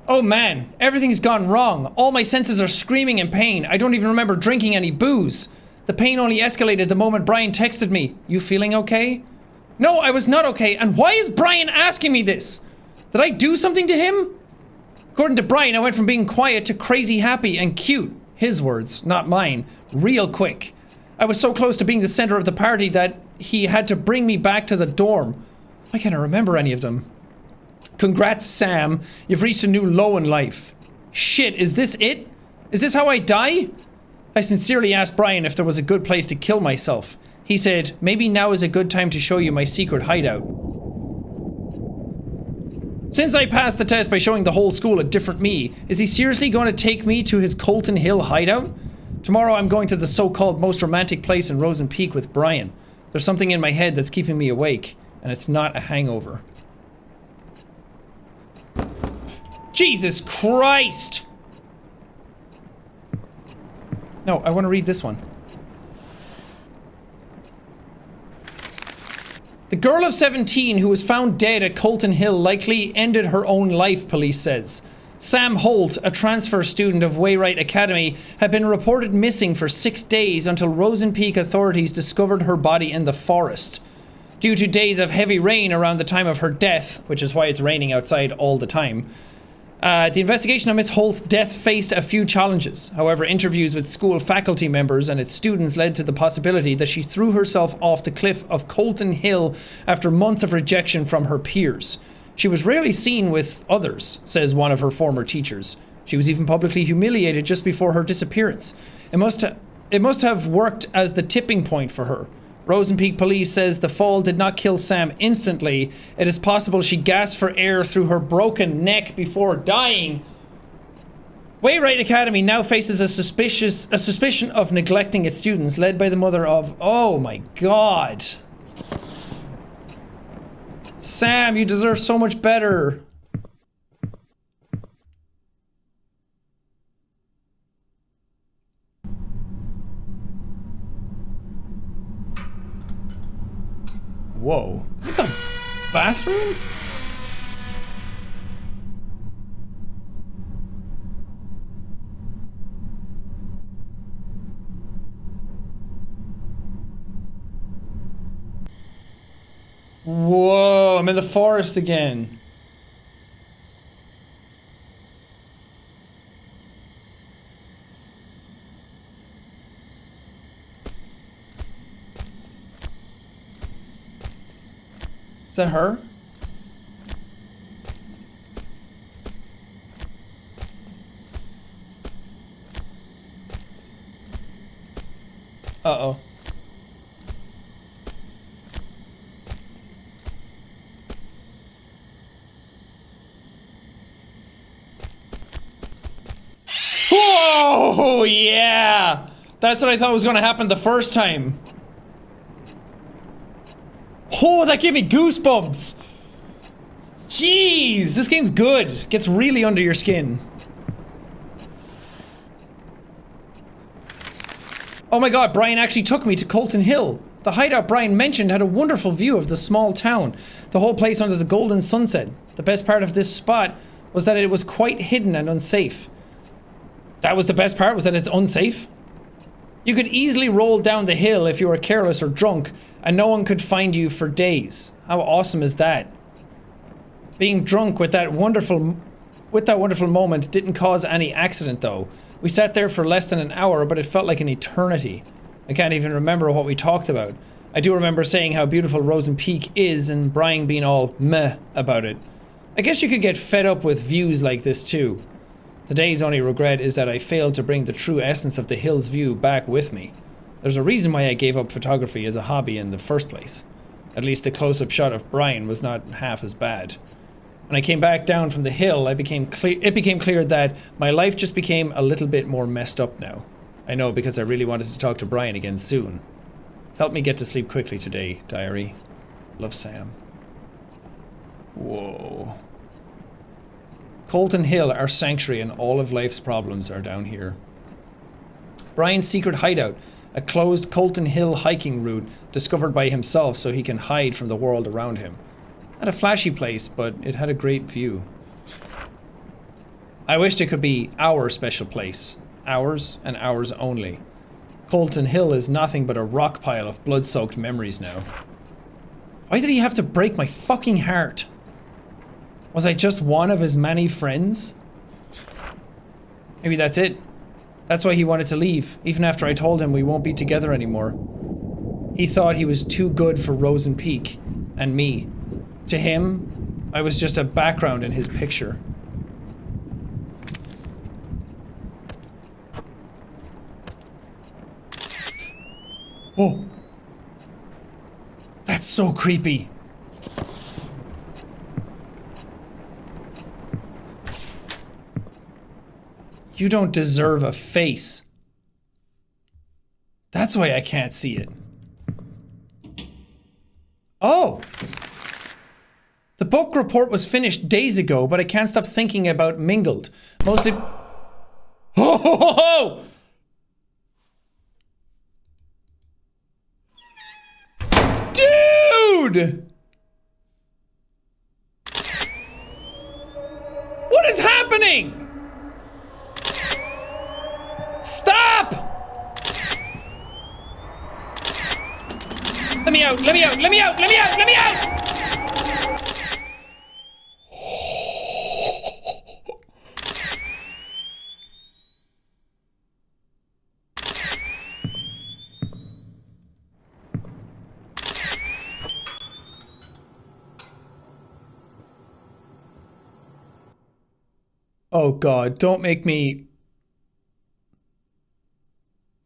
Oh man, everything's gone wrong. All my senses are screaming in pain. I don't even remember drinking any booze. The pain only escalated the moment Brian texted me. You feeling okay? No, I was not okay. And why is Brian asking me this? Did I do something to him? According to Brian, I went from being quiet to crazy happy and cute. His words, not mine. Real quick. I was so close to being the center of the party that he had to bring me back to the dorm. Why can't I remember any of them? Congrats, Sam. You've reached a new low in life. Shit, is this it? Is this how I die? I sincerely asked Brian if there was a good place to kill myself. He said, maybe now is a good time to show you my secret hideout. Since I passed the test by showing the whole school a different me, is he seriously going to take me to his Colton Hill hideout? Tomorrow I'm going to the so-called most romantic place in Rosen Peak with Brian. There's something in my head that's keeping me awake, and it's not a hangover. Jesus Christ! No, I want to read this one. The girl of 17 who was found dead at Colton Hill likely ended her own life, police says. Sam Holt, a transfer student of Wayrite Academy, had been reported missing for 6 days until Rosen Peak authorities discovered her body in the forest. Due to days of heavy rain around the time of her death, which is why it's raining outside all the time, the investigation of Miss Holt's death faced a few challenges. However, interviews with school faculty members and its students led to the possibility that she threw herself off the cliff of Colton Hill after months of rejection from her peers. She was rarely seen with others, says one of her former teachers. She was even publicly humiliated just before her disappearance. It must It must have worked as the tipping point for her. Rosen Peak Police says the fall did not kill Sam instantly. It is possible she gasped for air through her broken neck before dying. Wainwright Academy now faces a suspicion of neglecting its students, led by the mother of... Oh my god. Sam, you deserve so much better. Whoa. Is this a bathroom? Whoa, I'm in the forest again. Is that her? Uh-oh. Whoa, yeah! That's what I thought was gonna happen the first time. Oh, that gave me goosebumps! Jeez, this game's good. Gets really under your skin. Oh my god, Brian actually took me to Colton Hill. The hideout Brian mentioned had a wonderful view of the small town. The whole place under the golden sunset. The best part of this spot was that it was quite hidden and unsafe. That was the best part, was that it's unsafe? You could easily roll down the hill if you were careless or drunk, and no one could find you for days. How awesome is that? Being drunk with that wonderful moment didn't cause any accident though. We sat there for less than an hour, but it felt like an eternity. I can't even remember what we talked about. I do remember saying how beautiful Rosen Peak is and Brian being all meh about it. I guess you could get fed up with views like this too. Today's only regret is that I failed to bring the true essence of the hill's view back with me. There's a reason why I gave up photography as a hobby in the first place. At least the close-up shot of Brian was not half as bad. When I came back down from the hill, it became clear that my life just became a little bit more messed up now. I know, because I really wanted to talk to Brian again soon. Help me get to sleep quickly today, diary. Love, Sam. Whoa. Colton Hill, our sanctuary, and all of life's problems are down here. Brian's secret hideout, a closed Colton Hill hiking route discovered by himself so he can hide from the world around him. Not a flashy place, but it had a great view. I wished it could be our special place. Ours and ours only. Colton Hill is nothing but a rock pile of blood-soaked memories now. Why did he have to break my fucking heart? Was I just one of his many friends? Maybe that's it. That's why he wanted to leave, even after I told him we won't be together anymore. He thought he was too good for Rosen Peak and me. To him, I was just a background in his picture. Whoa. That's so creepy. You don't deserve a face. That's why I can't see it. Oh! The book report was finished days ago, but I can't stop thinking about Mingled. Mostly... Ho ho ho ho! Dude! What is happening? Stop! Let me out, let me out, let me out, let me out, let me out! Oh God, don't make me...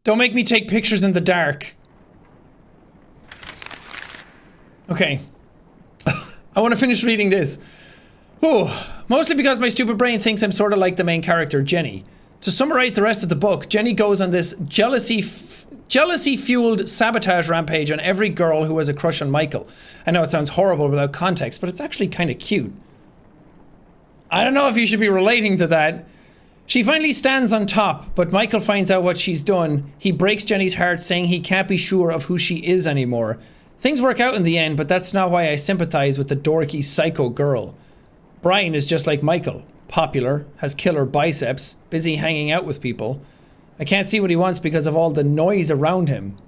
Don't make me take pictures in the dark. Okay. I want to finish reading this. Whew. Mostly because my stupid brain thinks I'm sort of like the main character, Jenny. To summarize the rest of the book, Jenny goes on this jealousy-fueled sabotage rampage on every girl who has a crush on Michael. I know it sounds horrible without context, but it's actually kind of cute. I don't know if you should be relating to that. She finally stands on top, but Michael finds out what she's done. He breaks Jenny's heart, saying he can't be sure of who she is anymore. Things work out in the end, but that's not why I sympathize with the dorky psycho girl. Brian is just like Michael. Popular, has killer biceps, busy hanging out with people. I can't see what he wants because of all the noise around him.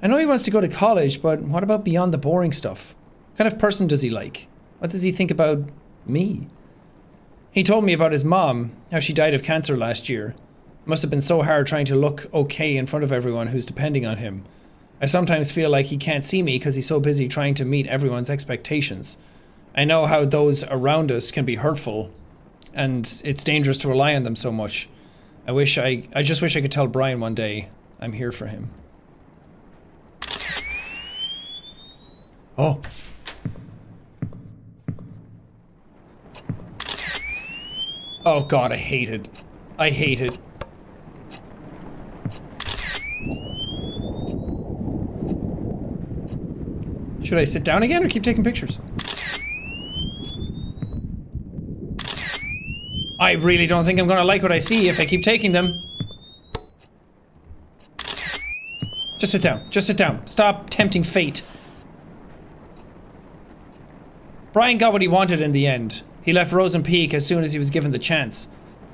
I know he wants to go to college, but what about beyond the boring stuff? What kind of person does he like? What does he think about me? He told me about his mom, how she died of cancer last year. It must have been so hard trying to look okay in front of everyone who's depending on him. I sometimes feel like he can't see me because he's so busy trying to meet everyone's expectations. I know how those around us can be hurtful, and it's dangerous to rely on them so much. I just wish I could tell Brian one day I'm here for him. Oh. Oh god, I hate it. I hate it. Should I sit down again or keep taking pictures? I really don't think I'm gonna like what I see if I keep taking them. Just sit down. Just sit down. Stop tempting fate. Brian got what he wanted in the end. He left Rosen Peak as soon as he was given the chance.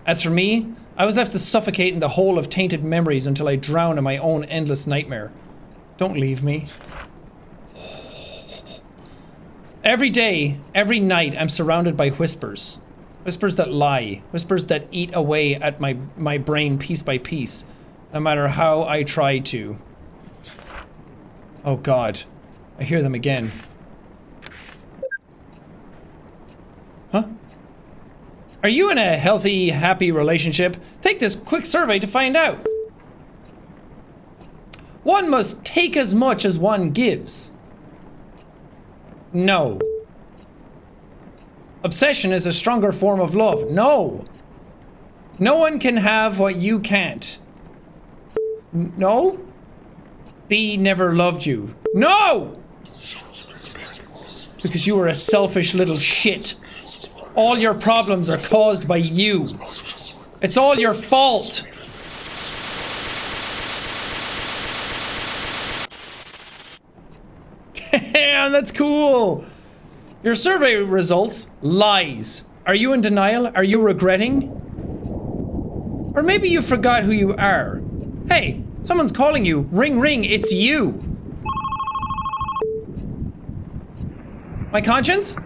As for me, I was left to suffocate in the hole of tainted memories until I drown in my own endless nightmare. Don't leave me. Every day, every night, I'm surrounded by whispers. Whispers that lie. Whispers that eat away at my brain piece by piece, no matter how I try to. Oh god. I hear them again. Huh? Are you in a healthy, happy relationship? Take this quick survey to find out. One must take as much as one gives. No. Obsession is a stronger form of love. No. No one can have what you can't. No? B never loved you. No! Because you were a selfish little shit. All your problems are caused by you. It's all your fault. Damn, that's cool. Your survey results, lies. Are you in denial? Are you regretting? Or maybe you forgot who you are. Hey, someone's calling you. Ring, ring, it's you. My conscience?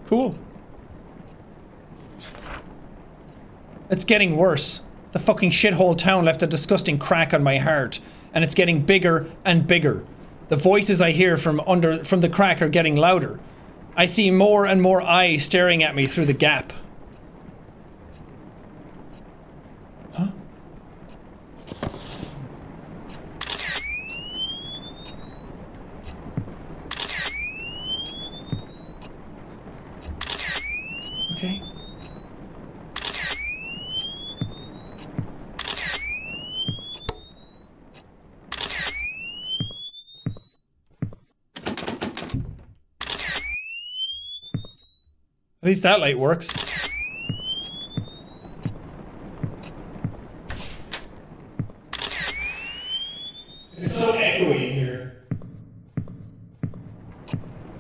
Cool. It's getting worse. The fucking shithole town left a disgusting crack on my heart, and it's getting bigger and bigger. The voices I hear from the crack are getting louder. I see more and more eyes staring at me through the gap. Huh? Okay. At least that light works. It's so echoey here.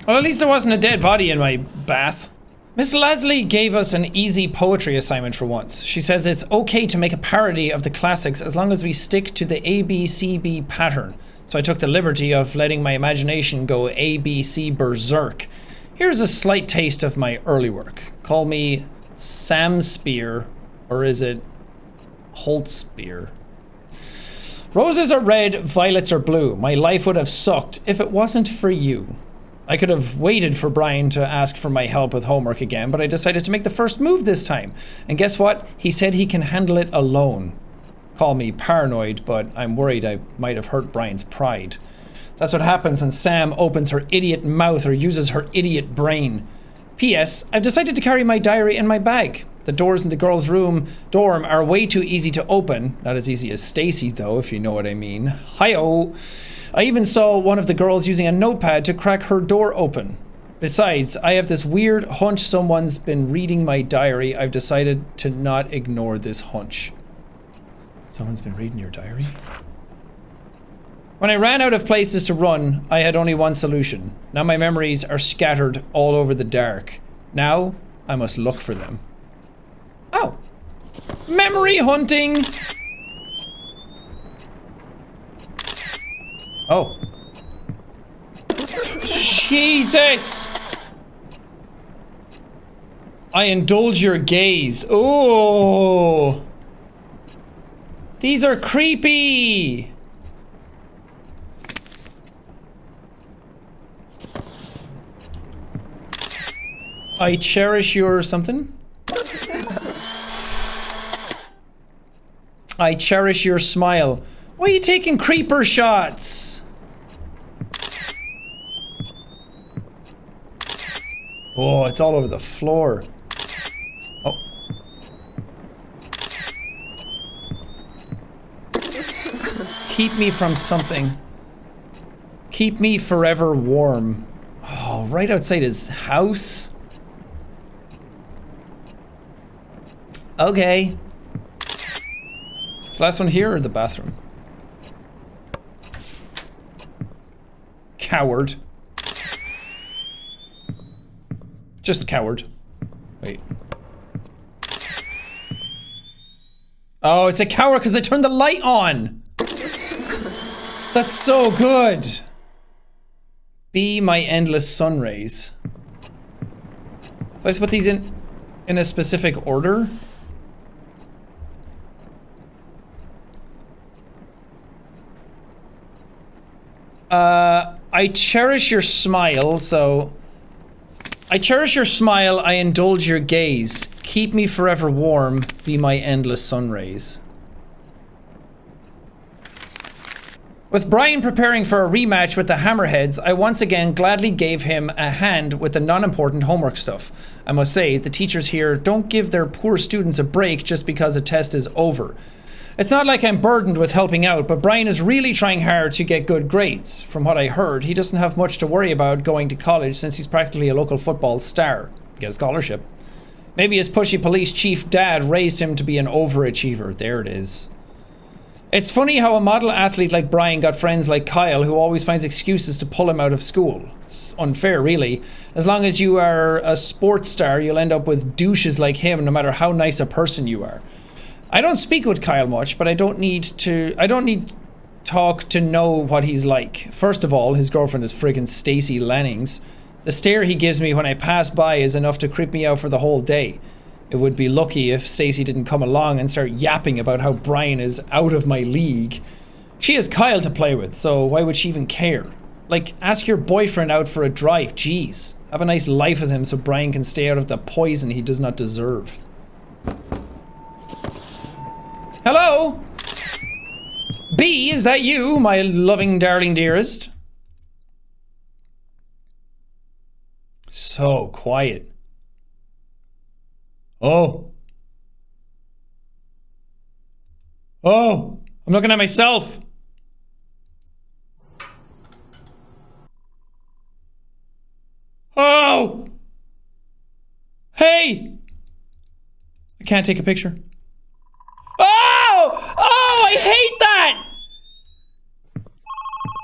Well, at least there wasn't a dead body in my bath. Miss Leslie gave us an easy poetry assignment for once. She says it's okay to make a parody of the classics as long as we stick to the ABCB pattern. So I took the liberty of letting my imagination go ABC berserk. Here's a slight taste of my early work. Call me Sam Spear, or is it Holtzbeer? Roses are red, violets are blue. My life would have sucked if it wasn't for you. I could have waited for Brian to ask for my help with homework again, but I decided to make the first move this time. And guess what? He said he can handle it alone. Call me paranoid, but I'm worried I might have hurt Brian's pride. That's what happens when Sam opens her idiot mouth or uses her idiot brain. P.S. I've decided to carry my diary in my bag. The doors in the girls' dorm are way too easy to open. Not as easy as Stacy, though, if you know what I mean. Hi-oh. I even saw one of the girls using a notepad to crack her door open. Besides, I have this weird hunch someone's been reading my diary. I've decided to not ignore this hunch. Someone's been reading your diary? When I ran out of places to run, I had only one solution. Now my memories are scattered all over the dark. Now, I must look for them. Oh. Memory hunting! Oh. Jesus! I indulge your gaze. Oh. These are creepy! I cherish your something? I cherish your smile. Why are you taking creeper shots? Oh, it's all over the floor. Oh. Keep me from something. Keep me forever warm. Oh, right outside his house? Okay. Is the last one here or the bathroom? Coward. Just a coward. Wait. Oh, it's a coward because I turned the light on! That's so good! Be my endless sun rays. Let's put these in a specific order. I cherish your smile, so... I cherish your smile, I indulge your gaze. Keep me forever warm, be my endless sun rays. With Brian preparing for a rematch with the Hammerheads, I once again gladly gave him a hand with the non-important homework stuff. I must say, the teachers here don't give their poor students a break just because a test is over. It's not like I'm burdened with helping out, but Brian is really trying hard to get good grades. From what I heard, he doesn't have much to worry about going to college since he's practically a local football star. Get a scholarship. Maybe his pushy police chief dad raised him to be an overachiever. There it is. It's funny how a model athlete like Brian got friends like Kyle who always finds excuses to pull him out of school. It's unfair, really. As long as you are a sports star, you'll end up with douches like him no matter how nice a person you are. I don't speak with Kyle much, but I don't need talk to know what he's like. First of all, his girlfriend is friggin' Stacy Lennings. The stare he gives me when I pass by is enough to creep me out for the whole day. It would be lucky if Stacy didn't come along and start yapping about how Brian is out of my league. She has Kyle to play with, so why would she even care? Like, ask your boyfriend out for a drive, jeez. Have a nice life with him so Brian can stay out of the poison he does not deserve. Hello? B, is that you, my loving darling dearest? So quiet. Oh. Oh, I'm looking at myself. Oh. Hey. I can't take a picture. Oh! Oh, I hate that!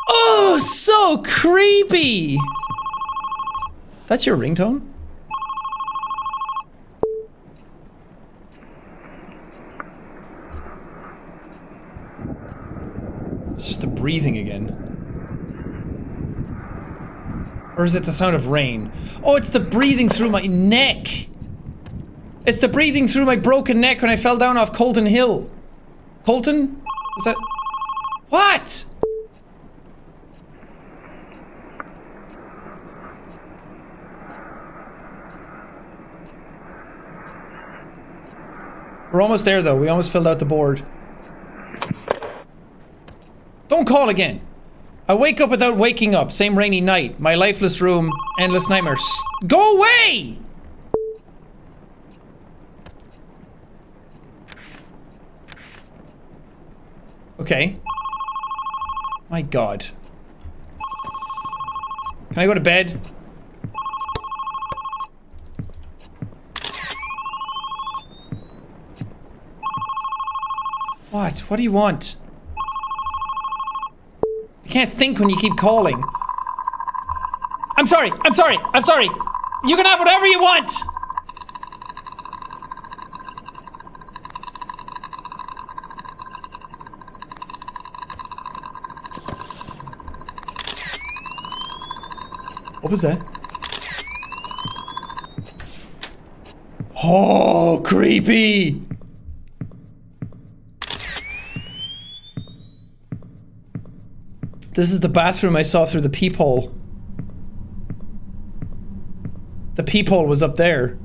Oh, so creepy! That's your ringtone? It's just the breathing again. Or is it the sound of rain? Oh, it's the breathing through my neck! It's the breathing through my broken neck when I fell down off Colton Hill. Colton? Is that? What? We're almost there though. We almost filled out the board. Don't call again. I wake up without waking up. Same rainy night. My lifeless room. Endless nightmares. Go away! Okay. My God. Can I go to bed? What? What do you want? I can't think when you keep calling. I'm sorry! I'm sorry! I'm sorry! You can have whatever you want! What was that? Oh, creepy! This is the bathroom I saw through the peephole. The peephole was up there.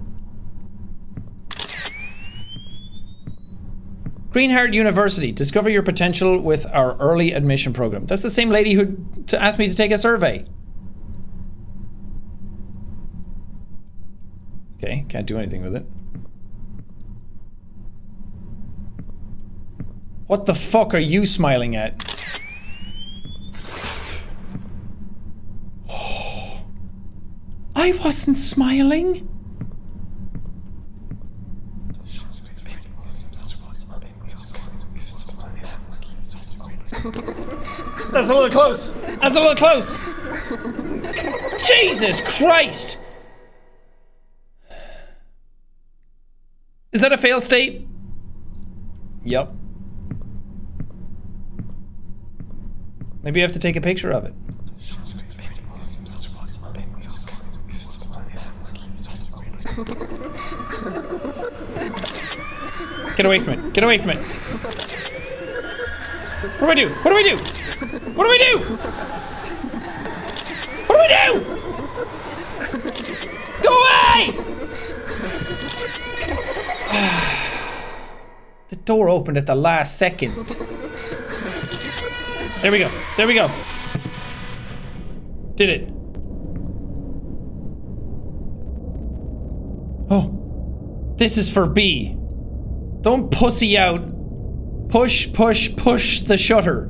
Greenheart University. Discover your potential with our early admission program. That's the same lady who asked me to take a survey. Okay, can't do anything with it. What the fuck are you smiling at? I wasn't smiling. That's a little close. That's a little close. Jesus Christ. Is that a fail state? Yep. Maybe I have to take a picture of it. Get away from it. Get away from it. What do I do? What do I do? What do I do? What do I do? Go away! The door opened at the last second. There we go. There we go. Did it. Oh. This is for B. Don't pussy out. Push, push, push the shutter.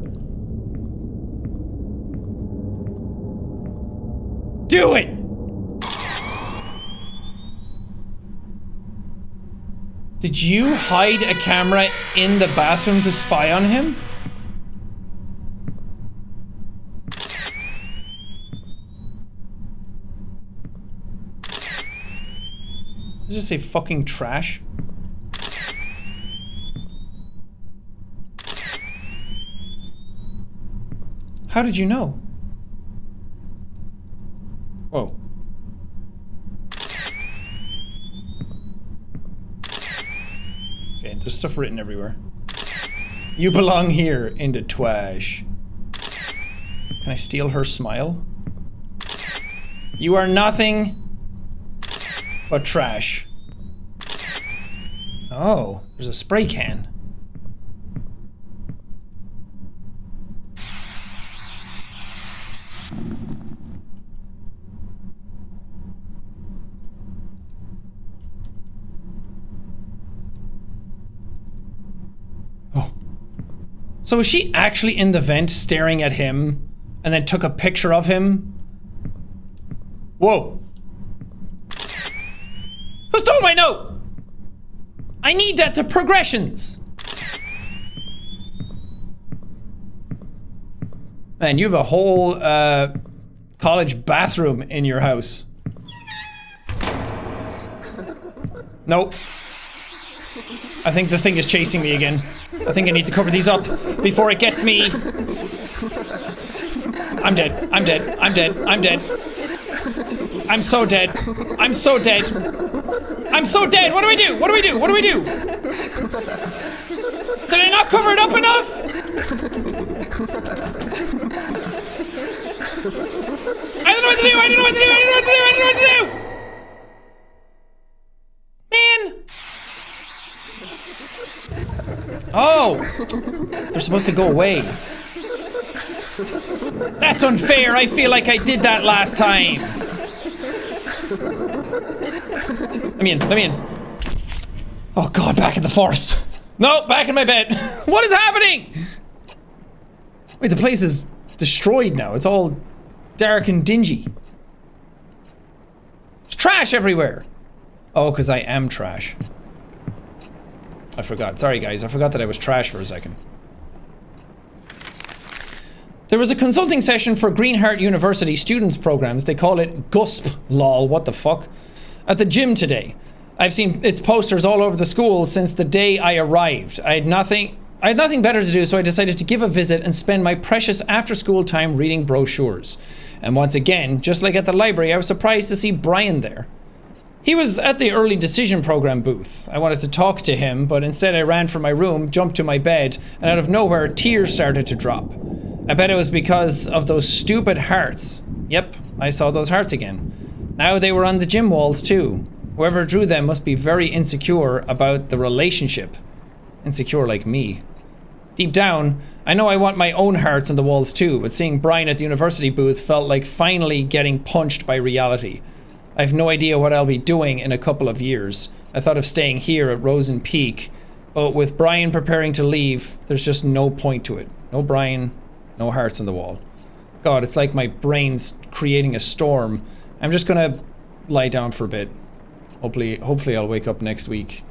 Do it! Did you hide a camera in the bathroom to spy on him? Did you just say fucking trash? How did you know? Whoa. Okay, there's stuff written everywhere. You belong here in the twash. Can I steal her smile? You are nothing but trash. Oh, there's a spray can. So was she actually in the vent staring at him and then took a picture of him? Whoa. Who stole my note? I need that to progressions. Man, you have a whole college bathroom in your house. Nope. I think the thing is chasing me again. I think I need to cover these up before it gets me. I'm dead. I'm dead. I'm dead. I'm dead. I'm so dead. I'm so dead. I'm so dead. What do I do? What do I do? What do I do? Did I not cover it up enough? I don't know what to do! I don't know what to do! I don't know what to do! I don't know what to do! Man! Oh! They're supposed to go away. That's unfair! I feel like I did that last time! Let me in, let me in. Oh god, back in the forest. No, back in my bed. What is happening? Wait, the place is destroyed now. It's all dark and dingy. There's trash everywhere. Oh, because I am trash. I forgot. Sorry guys, I forgot that I was trash for a second. There was a consulting session for Greenheart University students programs. They call it GUSP, lol, what the fuck, at the gym today. I've seen its posters all over the school since the day I arrived. I had nothing better to do, so I decided to give a visit and spend my precious after-school time reading brochures. And once again, just like at the library, I was surprised to see Brian there. He was at the early decision program booth. I wanted to talk to him, but instead I ran from my room, jumped to my bed, and out of nowhere, tears started to drop. I bet it was because of those stupid hearts. Yep, I saw those hearts again. Now they were on the gym walls too. Whoever drew them must be very insecure about the relationship. Insecure like me. Deep down, I know I want my own hearts on the walls too, but seeing Brian at the university booth felt like finally getting punched by reality. I have no idea what I'll be doing in a couple of years. I thought of staying here at Rosen Peak, but with Brian preparing to leave, there's just no point to it. No Brian, no hearts on the wall. God, it's like my brain's creating a storm. I'm just gonna lie down for a bit. Hopefully I'll wake up next week.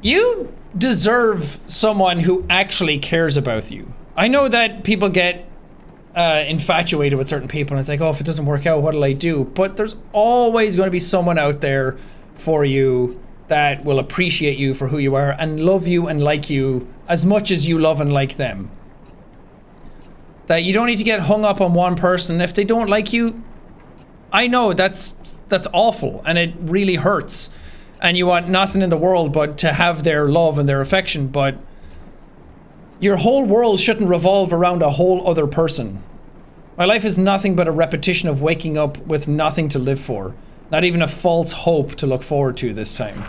You deserve someone who actually cares about you. I know that people get infatuated with certain people and it's like, oh, if it doesn't work out, what'll I do? But there's always going to be someone out there for you that will appreciate you for who you are and love you and like you as much as you love and like them. That you don't need to get hung up on one person. If they don't like you, I know that's awful and it really hurts. And you want nothing in the world but to have their love and their affection, but your whole world shouldn't revolve around a whole other person. My life is nothing but a repetition of waking up with nothing to live for. Not even a false hope to look forward to this time.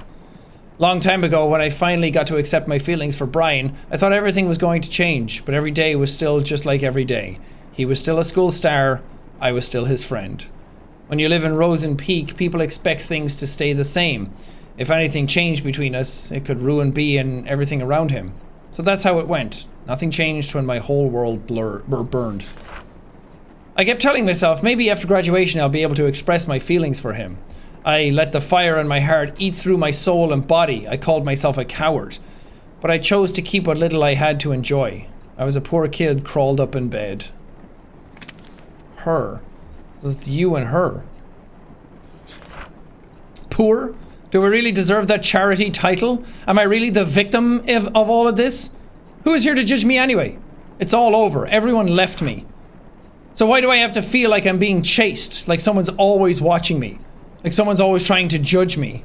Long time ago, when I finally got to accept my feelings for Brian, I thought everything was going to change, but every day was still just like every day. He was still a school star, I was still his friend. When you live in Rosen Peak, people expect things to stay the same. If anything changed between us, it could ruin B and everything around him. So that's how it went. Nothing changed when my whole world burned. I kept telling myself, maybe after graduation I'll be able to express my feelings for him. I let the fire in my heart eat through my soul and body. I called myself a coward. But I chose to keep what little I had to enjoy. I was a poor kid crawled up in bed. Her. It's you and her. Poor? Do I really deserve that charity title? Am I really the victim of all of this? Who is here to judge me anyway? It's all over. Everyone left me. So why do I have to feel like I'm being chased? Like someone's always watching me? Like someone's always trying to judge me?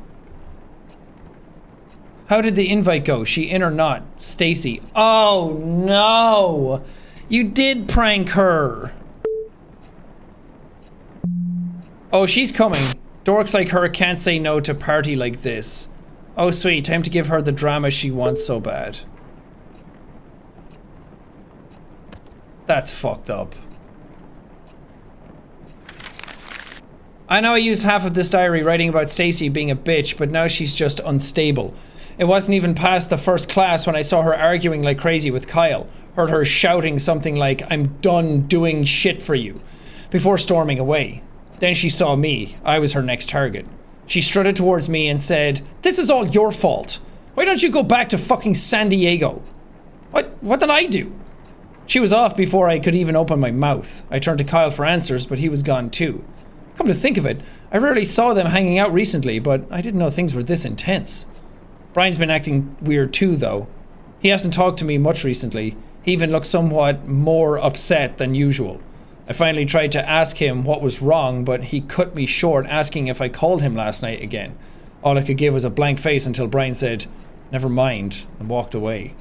How did the invite go? She in or not? Stacy. Oh no! You did prank her! Oh, she's coming. Dorks like her can't say no to party like this. Oh sweet, time to give her the drama she wants so bad. That's fucked up. I know I used half of this diary writing about Stacy being a bitch, but now she's just unstable. It wasn't even past the first class when I saw her arguing like crazy with Kyle. Heard her shouting something like, "I'm done doing shit for you," before storming away. Then she saw me. I was her next target. She strutted towards me and said, "This is all your fault. Why don't you go back to fucking San Diego?" What did I do? She was off before I could even open my mouth. I turned to Kyle for answers, but he was gone too. Come to think of it, I rarely saw them hanging out recently, but I didn't know things were this intense. Brian's been acting weird too, though. He hasn't talked to me much recently. He even looks somewhat more upset than usual. I finally tried to ask him what was wrong, but he cut me short asking if I called him last night again. All I could give was a blank face until Brian said, "Never mind," and walked away.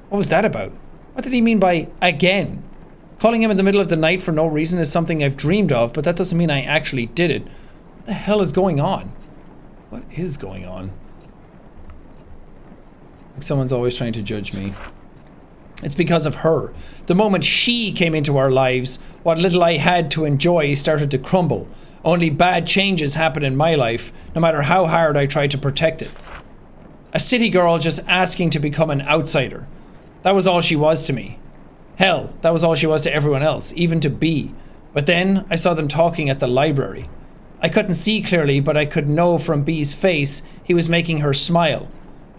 What was that about? What did he mean by again? Calling him in the middle of the night for no reason is something I've dreamed of, but that doesn't mean I actually did it. What the hell is going on? What is going on? Like someone's always trying to judge me. It's because of her. The moment she came into our lives, what little I had to enjoy started to crumble. Only bad changes happen in my life, no matter how hard I try to protect it. A city girl just asking to become an outsider. That was all she was to me. Hell, that was all she was to everyone else, even to B. But then I saw them talking at the library. I couldn't see clearly, but I could know from B's face he was making her smile.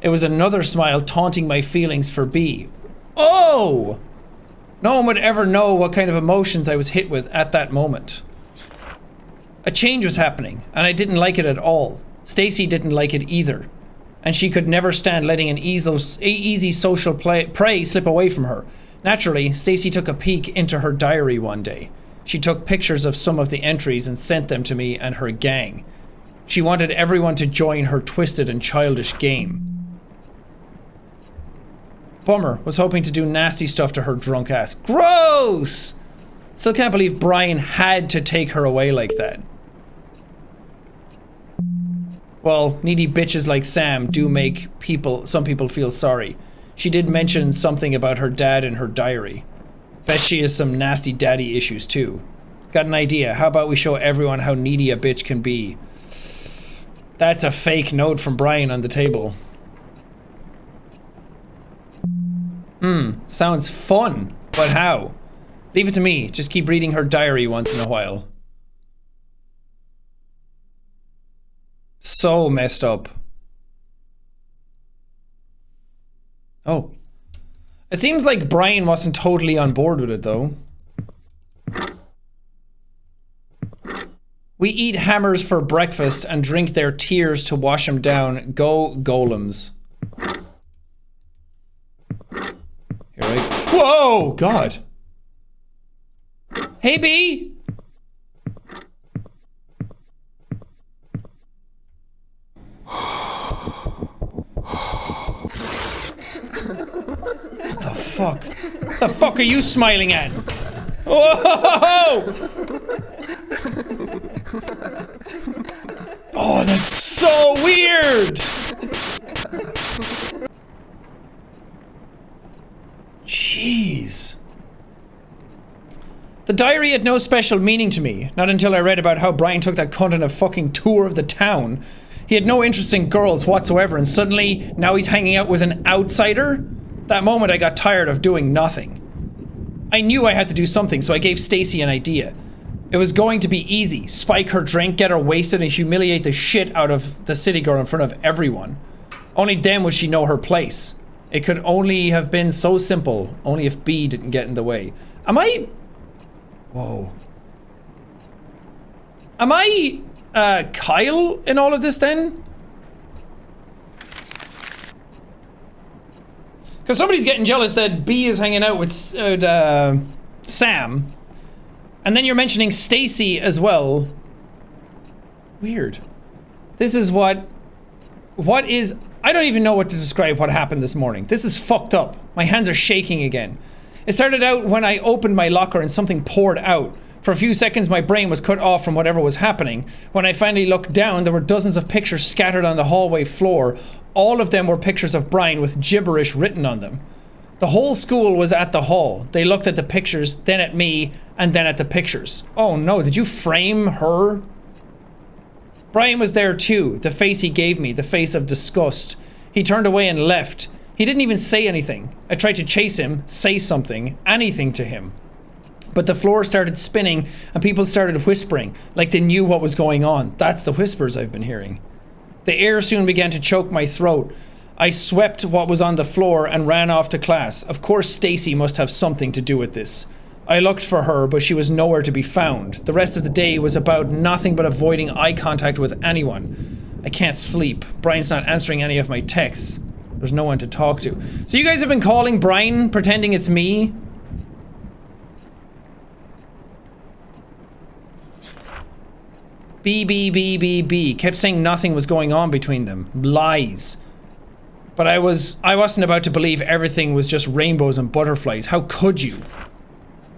It was another smile taunting my feelings for B. Oh! No one would ever know what kind of emotions I was hit with at that moment. A change was happening, and I didn't like it at all. Stacy didn't like it either. And she could never stand letting an easy social prey slip away from her. Naturally, Stacy took a peek into her diary one day. She took pictures of some of the entries and sent them to me and her gang. She wanted everyone to join her twisted and childish game. Bummer, was hoping to do nasty stuff to her drunk ass. Gross! Still can't believe Brian had to take her away like that. Well, needy bitches like Sam do make some people feel sorry. She did mention something about her dad in her diary. Bet she has some nasty daddy issues too. Got an idea. How about we show everyone how needy a bitch can be? That's a fake note from Brian on the table. Sounds fun, but how? Leave it to me. Just keep reading her diary once in a while. So messed up. Oh. It seems like Brian wasn't totally on board with it, though. We eat hammers for breakfast and drink their tears to wash them down. Go golems. Here I... Whoa! God. Hey, B! What the fuck? What the fuck are you smiling at? Whoa! Oh, that's so weird! Jeez. The diary had no special meaning to me, not until I read about how Brian took that cunt on a fucking tour of the town. He had no interest in girls whatsoever, and suddenly, now he's hanging out with an outsider? That moment I got tired of doing nothing. I knew I had to do something, so I gave Stacy an idea. It was going to be easy. Spike her drink, get her wasted, and humiliate the shit out of the city girl in front of everyone. Only then would she know her place. It could only have been so simple, only if B didn't get in the way. Am I... Whoa. Am I, Kyle in all of this then? Because somebody's getting jealous that B is hanging out with Sam. And then you're mentioning Stacy as well. Weird. This is what is... I don't even know what to describe what happened this morning. This is fucked up. My hands are shaking again. It started out when I opened my locker and something poured out. For a few seconds my brain was cut off from whatever was happening. When I finally looked down, there were dozens of pictures scattered on the hallway floor. All of them were pictures of Brian with gibberish written on them. The whole school was at the hall. They looked at the pictures, then at me, and then at the pictures. Oh no, did you frame her? Brian was there too, the face he gave me, the face of disgust. He turned away and left. He didn't even say anything. I tried to chase him, say something, anything to him. But the floor started spinning and people started whispering, like they knew what was going on. That's the whispers I've been hearing. The air soon began to choke my throat. I swept what was on the floor and ran off to class. Of course Stacy must have something to do with this. I looked for her, but she was nowhere to be found. The rest of the day was about nothing but avoiding eye contact with anyone. I can't sleep. Brian's not answering any of my texts. There's no one to talk to. So you guys have been calling Brian, pretending it's me? B. Kept saying nothing was going on between them. Lies. But I wasn't about to believe everything was just rainbows and butterflies. How could you?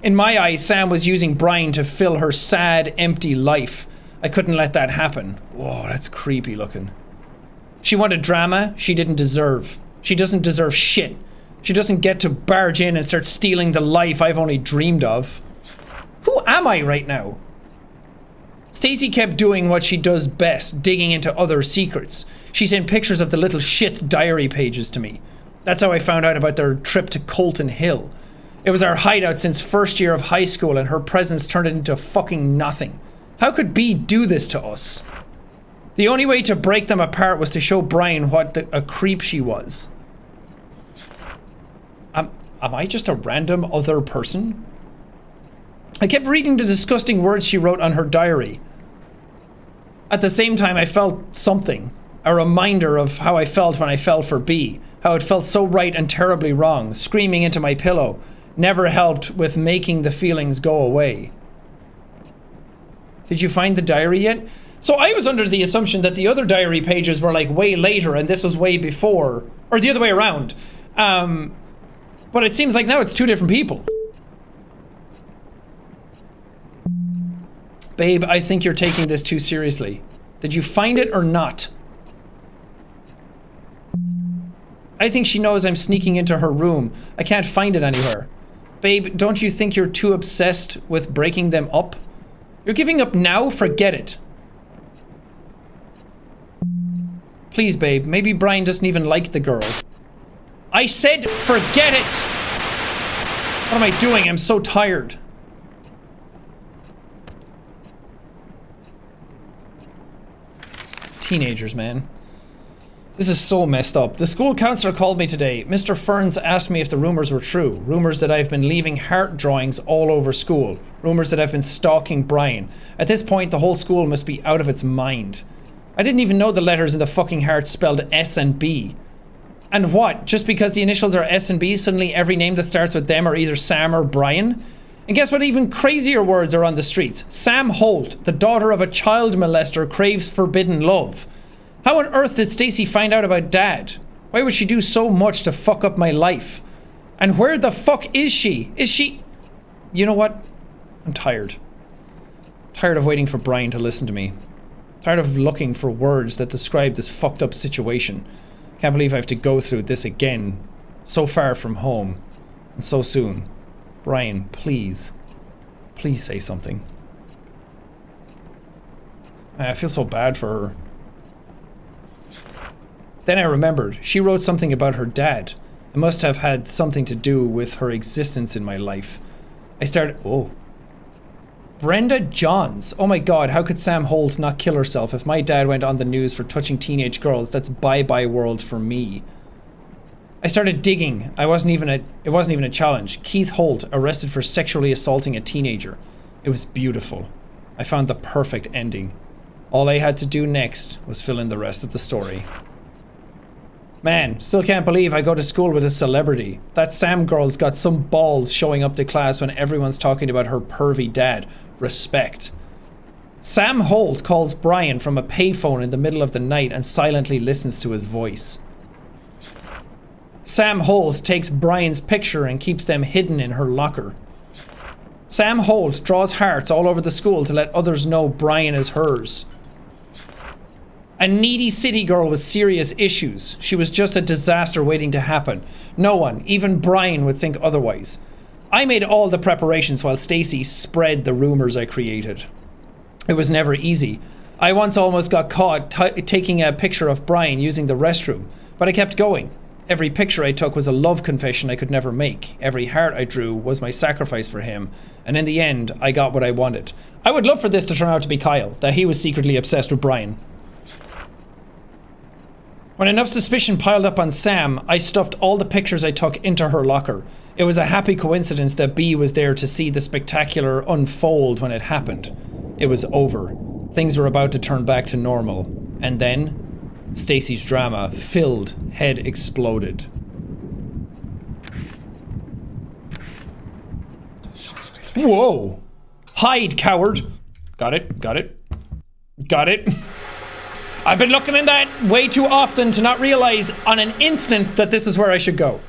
In my eyes, Sam was using Brian to fill her sad, empty life. I couldn't let that happen. Whoa, that's creepy looking. She wanted drama she didn't deserve. She doesn't deserve shit. She doesn't get to barge in and start stealing the life I've only dreamed of. Who am I right now? Stacy kept doing what she does best, digging into other secrets. She sent pictures of the little shit's diary pages to me. That's how I found out about their trip to Colton Hill. It was our hideout since first year of high school, and her presence turned it into fucking nothing. How could B do this to us? The only way to break them apart was to show Brian what a creep she was. Am I just a random other person? I kept reading the disgusting words she wrote on her diary. At the same time, I felt something. A reminder of how I felt when I fell for B. How it felt so right and terribly wrong. Screaming into my pillow never helped with making the feelings go away. Did you find the diary yet? So I was under the assumption that the other diary pages were like way later and this was way before. Or the other way around. But it seems like now it's two different people. Babe, I think you're taking this too seriously. Did you find it or not? I think she knows I'm sneaking into her room. I can't find it anywhere. Babe, don't you think you're too obsessed with breaking them up? You're giving up now? Forget it. Please, babe, maybe Brian doesn't even like the girl. I said forget it! What am I doing? I'm so tired. Teenagers, man. This is so messed up. The school counselor called me today. Mr. Ferns asked me if the rumors were true. Rumors that I've been leaving heart drawings all over school. Rumors that I've been stalking Brian. At this point, the whole school must be out of its mind. I didn't even know the letters in the fucking heart spelled S and B. And what? Just because the initials are S and B, suddenly every name that starts with them are either Sam or Brian? And guess what? Even crazier words are on the streets. Sam Holt, the daughter of a child molester, craves forbidden love. How on earth did Stacy find out about Dad? Why would she do so much to fuck up my life? And where the fuck is she? Is she... You know what? I'm tired. Tired of waiting for Brian to listen to me. Tired of looking for words that describe this fucked up situation. Can't believe I have to go through this again. So far from home. And so soon. Brian, please. Please say something. I feel so bad for her. Then I remembered. She wrote something about her dad. It must have had something to do with her existence in my life. I started... Oh. Brenda Johns. Oh my god, how could Sam Holt not kill herself? If my dad went on the news for touching teenage girls, that's bye-bye world for me. I started digging. It wasn't even a challenge. Keith Holt arrested for sexually assaulting a teenager. It was beautiful. I found the perfect ending. All I had to do next was fill in the rest of the story. Man, still can't believe I go to school with a celebrity. That Sam girl's got some balls showing up to class when everyone's talking about her pervy dad. Respect. Sam Holt calls Brian from a payphone in the middle of the night and silently listens to his voice. Sam Holt takes Brian's picture and keeps them hidden in her locker. Sam Holt draws hearts all over the school to let others know Brian is hers. A needy city girl with serious issues. She was just a disaster waiting to happen. No one, even Brian, would think otherwise. I made all the preparations while Stacy spread the rumors I created. It was never easy. I once almost got caught taking a picture of Brian using the restroom, but I kept going. Every picture I took was a love confession I could never make. Every heart I drew was my sacrifice for him, and in the end, I got what I wanted. I would love for this to turn out to be Kyle, that he was secretly obsessed with Brian. When enough suspicion piled up on Sam, I stuffed all the pictures I took into her locker. It was a happy coincidence that B was there to see the spectacular unfold when it happened. It was over. Things were about to turn back to normal. And then, Stacy's drama filled, head exploded. Whoa! Hide, coward! Got it, got it. Got it. I've been looking in that way too often to not realize on an instant that this is where I should go.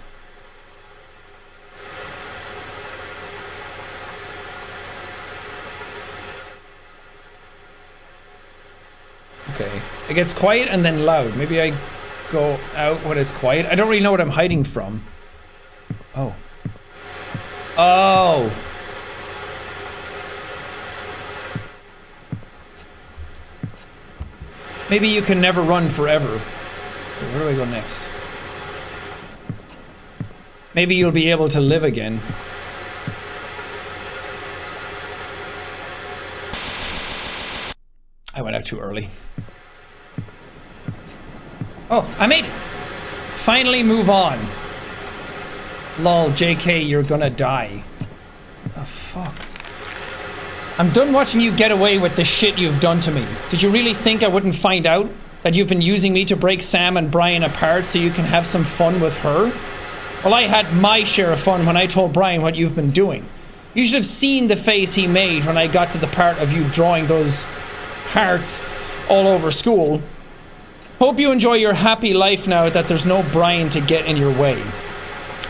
Okay. It gets quiet and then loud. Maybe I go out when it's quiet. I don't really know what I'm hiding from. Oh. Oh. Maybe you can never run forever. Where do I go next? Maybe you'll be able to live again. I went out too early. Oh, I made it! Finally move on. Lol, JK, you're gonna die. The fuck? I'm done watching you get away with the shit you've done to me. Did you really think I wouldn't find out? That you've been using me to break Sam and Brian apart so you can have some fun with her? Well, I had my share of fun when I told Brian what you've been doing. You should have seen the face he made when I got to the part of you drawing those hearts all over school. Hope you enjoy your happy life now that there's no Brian to get in your way.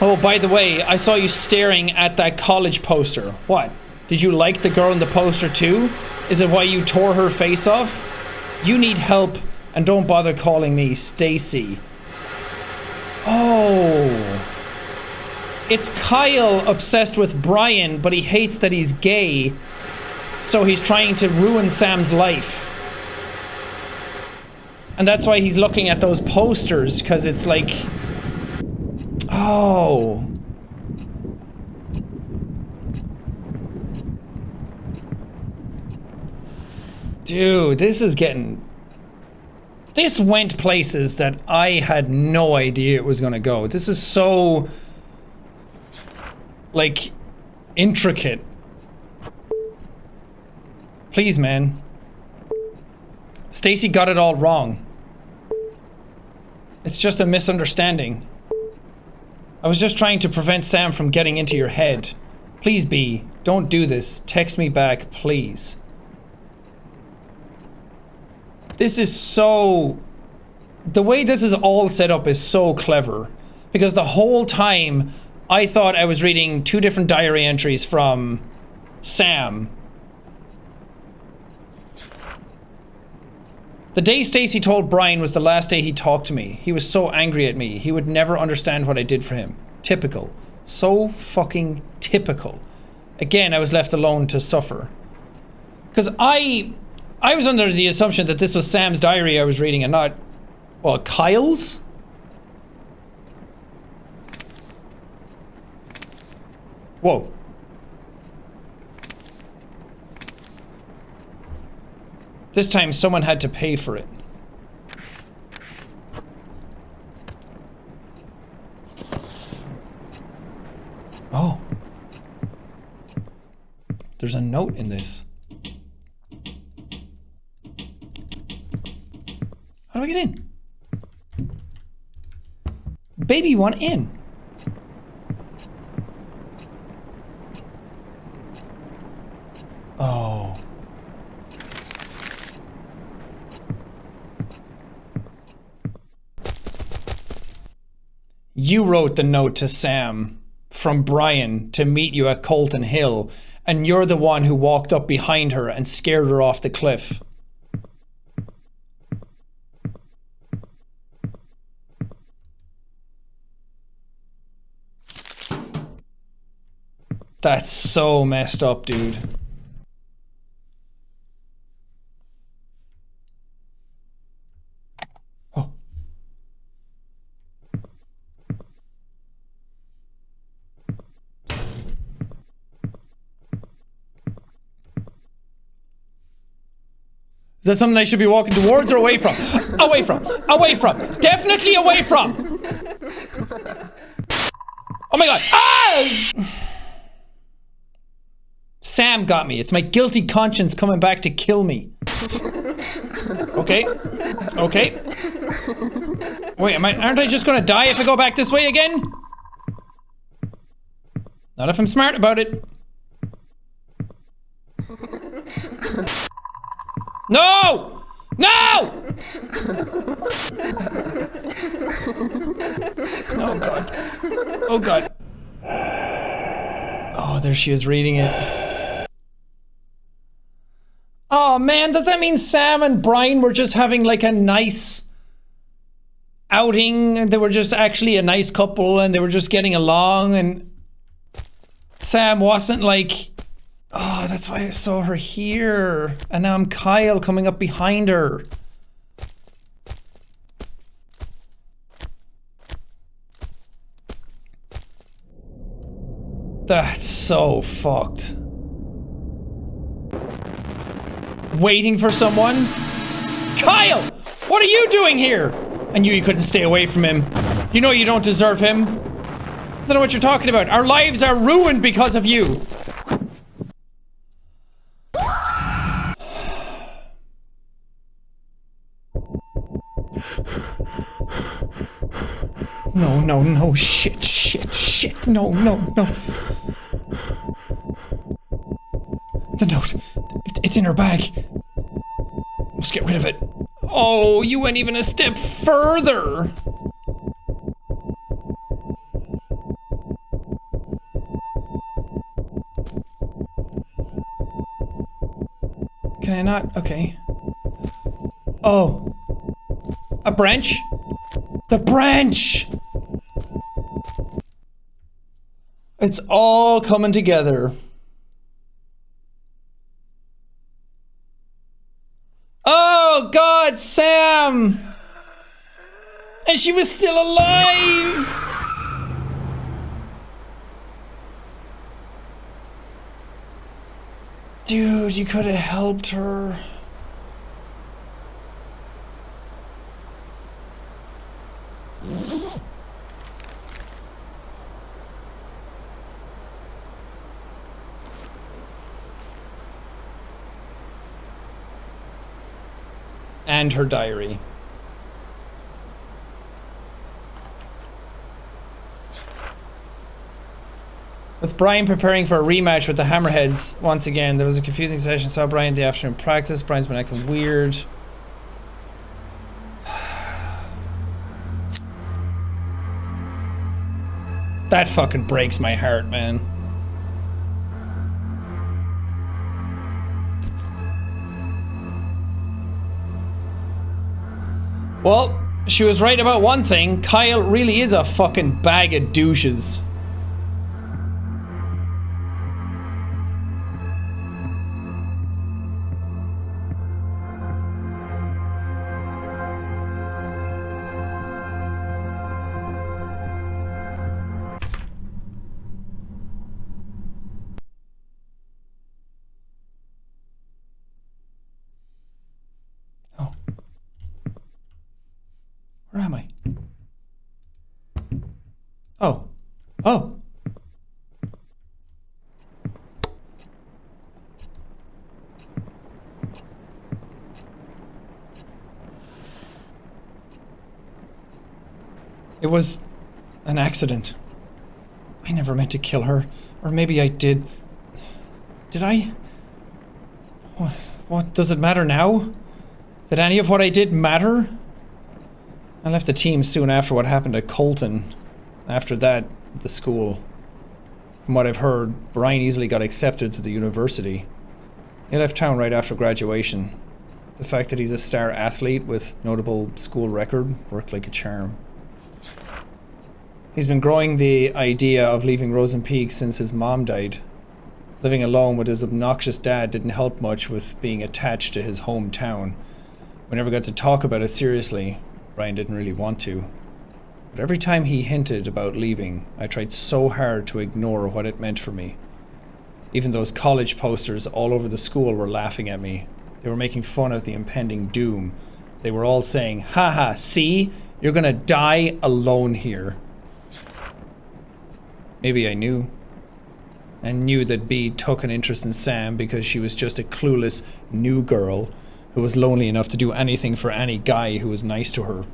Oh, by the way, I saw you staring at that college poster. What? Did you like the girl in the poster too? Is it why you tore her face off? You need help, and don't bother calling me Stacy. Oh. It's Kyle obsessed with Brian, but he hates that he's gay, so he's trying to ruin Sam's life. And that's why he's looking at those posters, because it's like... Oh. Dude, this is getting... This went places that I had no idea it was gonna go. This is so... like... intricate. Please, man. Stacy got it all wrong. It's just a misunderstanding. I was just trying to prevent Sam from getting into your head. Please, B, don't do this. Text me back, please. This is so... The way this is all set up is so clever. Because the whole time, I thought I was reading two different diary entries from Sam. The day Stacy told Brian was the last day he talked to me. He was so angry at me. He would never understand what I did for him. Typical. So fucking typical. Again, I was left alone to suffer. Because I was under the assumption that this was Sam's diary I was reading and not, well, Kyle's? Whoa. This time someone had to pay for it. Oh. There's a note in this. How do I get in? Baby, you want in? Oh. You wrote the note to Sam from Brian to meet you at Colton Hill, and you're the one who walked up behind her and scared her off the cliff. That's so messed up, dude. Oh. Is that something I should be walking towards or away from? Away from! Away from! Definitely away from! Oh my god! Ah! Sam got me. It's my guilty conscience coming back to kill me. Okay. Okay. Wait, aren't I just gonna die if I go back this way again? Not if I'm smart about it. No! No! Oh god. Oh god. Oh, there she is reading it. Oh man, does that mean Sam and Brian were just having like a nice outing? They were just actually a nice couple and they were just getting along, and Sam wasn't like, oh, that's why I saw her here. And now I'm Kyle coming up behind her. That's so fucked. Waiting for someone? Kyle! What are you doing here? I knew you couldn't stay away from him. You know you don't deserve him. I don't know what you're talking about. Our lives are ruined because of you. No, no, no, shit, shit, shit, no, no, no. The note, it's in her bag. Let's get rid of it. Oh, you went even a step further. Can I not? Okay. Oh. A branch? The branch! It's all coming together. Oh God, Sam! And she was still alive! Dude, you could have helped her. And her diary. With Brian preparing for a rematch with the Hammerheads once again, there was a confusing session. Saw Brian in the afternoon practice. Brian's been acting weird. That fucking breaks my heart, man. Well, she was right about one thing. Kyle really is a fucking bag of douches. Where am I? Oh. Oh. It was an accident. I never meant to kill her. Or maybe I did. Did I? What does it matter now? Did any of what I did matter? I left the team soon after what happened at Colton. After that, the school. From what I've heard, Brian easily got accepted to the university. He left town right after graduation. The fact that he's a star athlete with notable school record worked like a charm. He's been growing the idea of leaving Rosen Peak since his mom died. Living alone with his obnoxious dad didn't help much with being attached to his hometown. We never got to talk about it seriously. Brian didn't really want to. But every time he hinted about leaving, I tried so hard to ignore what it meant for me. Even those college posters all over the school were laughing at me. They were making fun of the impending doom. They were all saying, haha, see? You're gonna die alone here. Maybe I knew. I knew that Bea took an interest in Sam because she was just a clueless new girl who was lonely enough to do anything for any guy who was nice to her.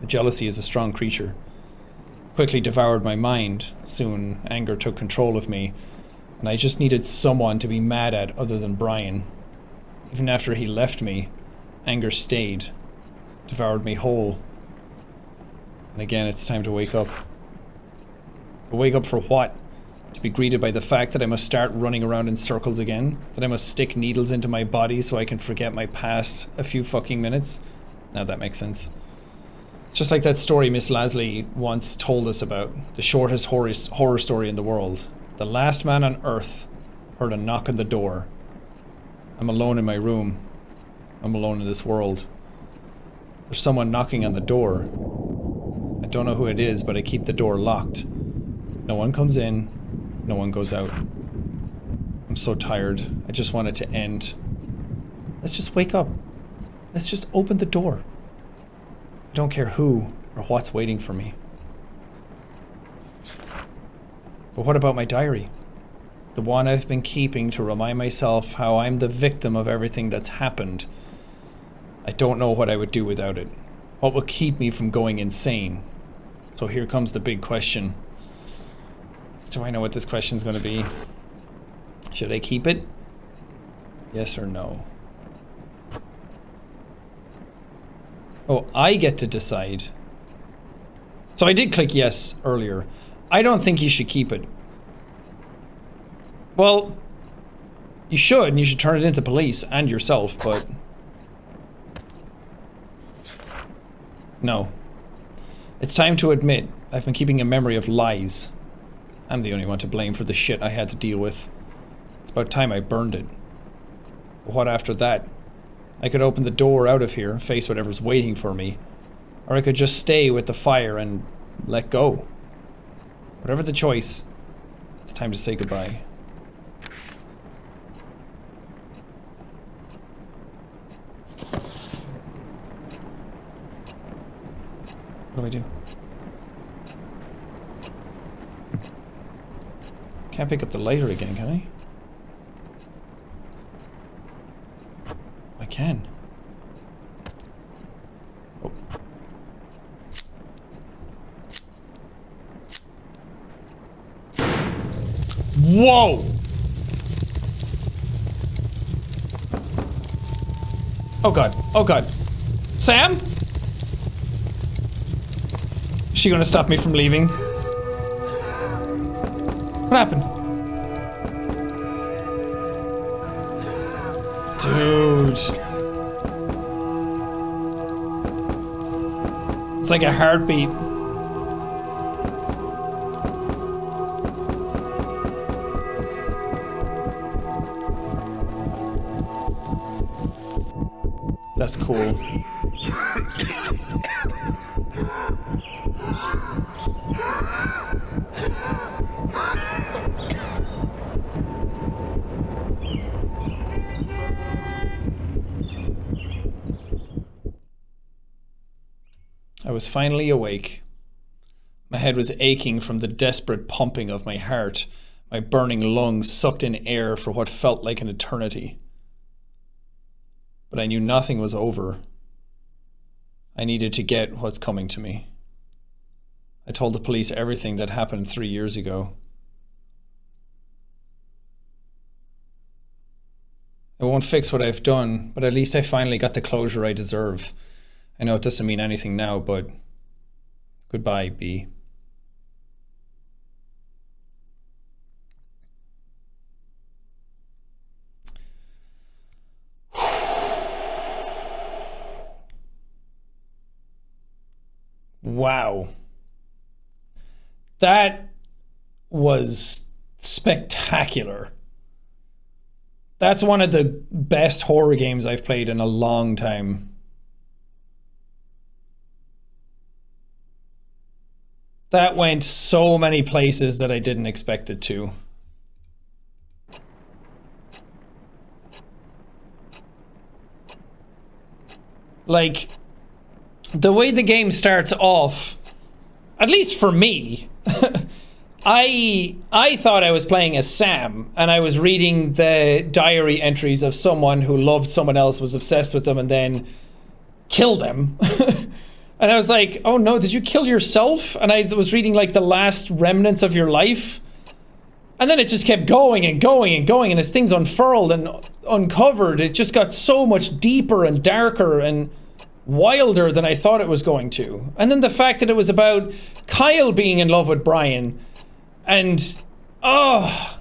The jealousy is a strong creature. Quickly devoured my mind. Soon, anger took control of me, and I just needed someone to be mad at other than Brian. Even after he left me, Anger stayed, devoured me whole. And again, it's time to wake up. But wake up for what? To be greeted by the fact that I must start running around in circles again? That I must stick needles into my body so I can forget my past a few fucking minutes? Now that makes sense. It's just like that story Miss Lasley once told us about. The shortest horror story in the world. The last man on Earth heard a knock on the door. I'm alone in my room. I'm alone in this world. There's someone knocking on the door. I don't know who it is, but I keep the door locked. No one comes in. No one goes out. I'm so tired. I just want it to end. Let's just wake up. Let's just open the door. I don't care who or what's waiting for me. But what about my diary? The one I've been keeping to remind myself how I'm the victim of everything that's happened. I don't know what I would do without it. What will keep me from going insane? So here comes the big question. Do I know what this question's going to be? Should I keep it? Yes or no? Oh, I get to decide. So I did click yes earlier. I don't think you should keep it. Well, you should, and you should turn it into police and yourself, but... No. It's time to admit, I've been keeping a memory of lies. I'm the only one to blame for the shit I had to deal with. It's about time I burned it. But what after that? I could open the door out of here, face whatever's waiting for me. Or I could just stay with the fire and let go. Whatever the choice, it's time to say goodbye. What do I do? Can't pick up the lighter again, can I? I can. Oh. Whoa! Oh god. Oh god. Sam? Is she gonna stop me from leaving? What happened? Dude. It's like a heartbeat. That's cool. I was finally awake. My head was aching from the desperate pumping of my heart. My burning lungs sucked in air for what felt like an eternity. But I knew nothing was over. I needed to get what's coming to me. I told the police everything that happened 3 years ago. It won't fix what I've done, but at least I finally got the closure I deserve. I know it doesn't mean anything now, but goodbye, B. Wow. That was spectacular. That's one of the best horror games I've played in a long time. That went so many places that I didn't expect it to. Like, the way the game starts off, at least for me, I thought I was playing as Sam, and I was reading the diary entries of someone who loved someone else, was obsessed with them, and then killed them. And I was like, oh no, did you kill yourself? And I was reading like the last remnants of your life. And then it just kept going and going and going, and as things unfurled and uncovered, it just got so much deeper and darker and wilder than I thought it was going to. And then the fact that it was about Kyle being in love with Brian, and oh,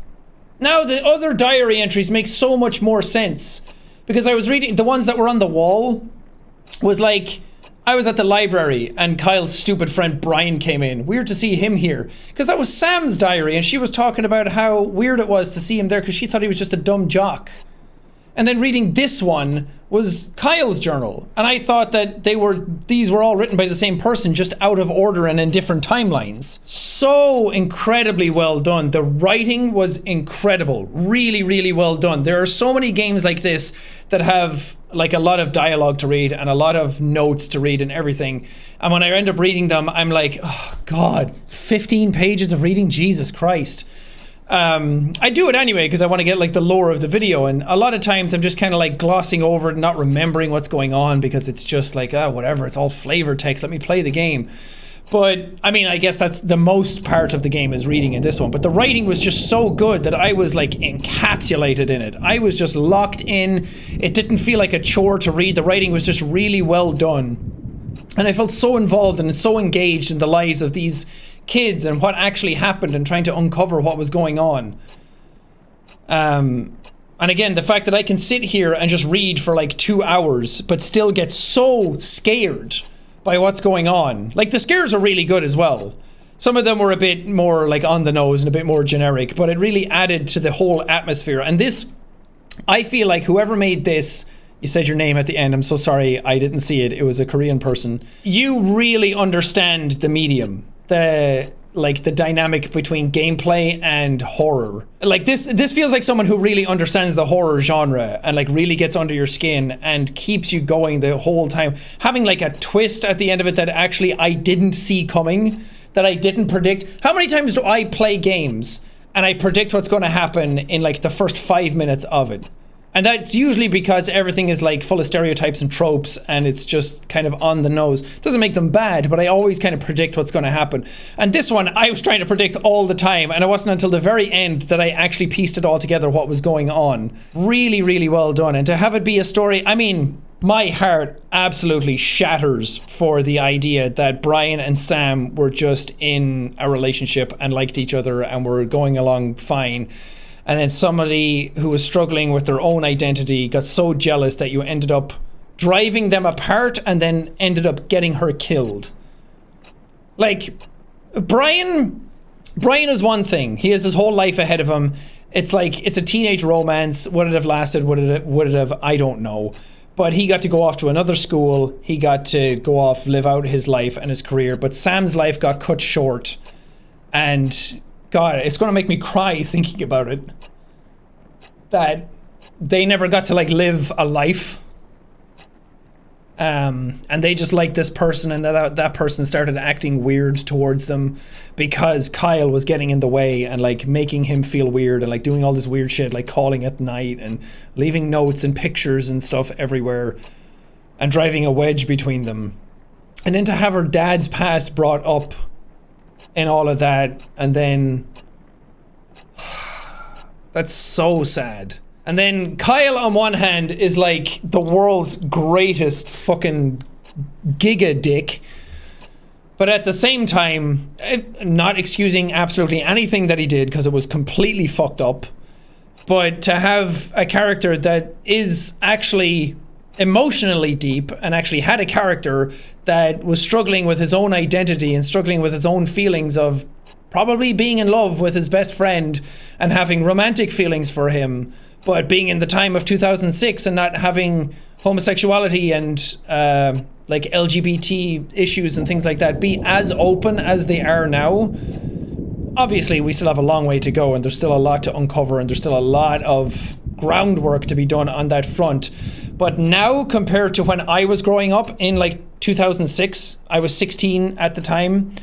now the other diary entries make so much more sense, because I was reading the ones that were on the wall. Was like, I was at the library and Kyle's stupid friend Brian came in. Weird to see him here, because that was Sam's diary, and she was talking about how weird it was to see him there because she thought he was just a dumb jock. And then reading this one was Kyle's journal, and I thought that these were all written by the same person, just out of order and in different timelines. So incredibly well done. The writing was incredible. Really, really well done. There are so many games like this that have like a lot of dialogue to read and a lot of notes to read and everything. And when I end up reading them, I'm like, oh God, 15 pages of reading, Jesus Christ. I do it anyway because I want to get like the lore of the video, and a lot of times I'm just kind of like glossing over it and not remembering what's going on because it's just like, whatever, it's all flavor text, let me play the game. But I mean, I guess that's the most part of the game is reading in this one, but the writing was just so good that I was like encapsulated in it. I was just locked in. It didn't feel like a chore to read. The writing was just really well done, and I felt so involved and so engaged in the lives of these kids and what actually happened and trying to uncover what was going on. And again, the fact that I can sit here and just read for like 2 hours but still get so scared by what's going on. Like, the scares are really good as well. Some of them were a bit more like on the nose and a bit more generic, but it really added to the whole atmosphere. And this, I feel like whoever made this, you said your name at the end, I'm so sorry, I didn't see it, it was a Korean person. You really understand the medium. The dynamic between gameplay and horror. Like this feels like someone who really understands the horror genre and like really gets under your skin and keeps you going the whole time. Having like a twist at the end of it that actually I didn't see coming, that I didn't predict. How many times do I play games and I predict what's going to happen in like the first 5 minutes of it? And that's usually because everything is like full of stereotypes and tropes and it's just kind of on the nose. Doesn't make them bad, but I always kind of predict what's going to happen. And this one, I was trying to predict all the time, and it wasn't until the very end that I actually pieced it all together what was going on. Really, really well done. And to have it be a story, I mean, my heart absolutely shatters for the idea that Brian and Sam were just in a relationship and liked each other and were going along fine. And then somebody who was struggling with their own identity got so jealous that you ended up driving them apart and then ended up getting her killed. Like, Brian is one thing. He has his whole life ahead of him. It's like, it's a teenage romance. Would it have lasted? Would it have? I don't know. But he got to go off to another school. He got to go off, live out his life and his career. But Sam's life got cut short. And God, it's going to make me cry thinking about it. That they never got to like live a life. And they just liked this person, and that person started acting weird towards them because Kyle was getting in the way and like making him feel weird and like doing all this weird shit, like calling at night and leaving notes and pictures and stuff everywhere and driving a wedge between them. And then to have her dad's past brought up and all of that, and then that's so sad. And then Kyle on one hand is like the world's greatest fucking giga dick, but at the same time, not excusing absolutely anything that he did because it was completely fucked up, but to have a character that is actually emotionally deep and actually had a character that was struggling with his own identity and struggling with his own feelings of probably being in love with his best friend and having romantic feelings for him, but being in the time of 2006 and not having homosexuality and like LGBT issues and things like that be as open as they are now. Obviously we still have a long way to go, and there's still a lot to uncover, and there's still a lot of groundwork to be done on that front. But now, compared to when I was growing up in like 2006, I was 16 at the time,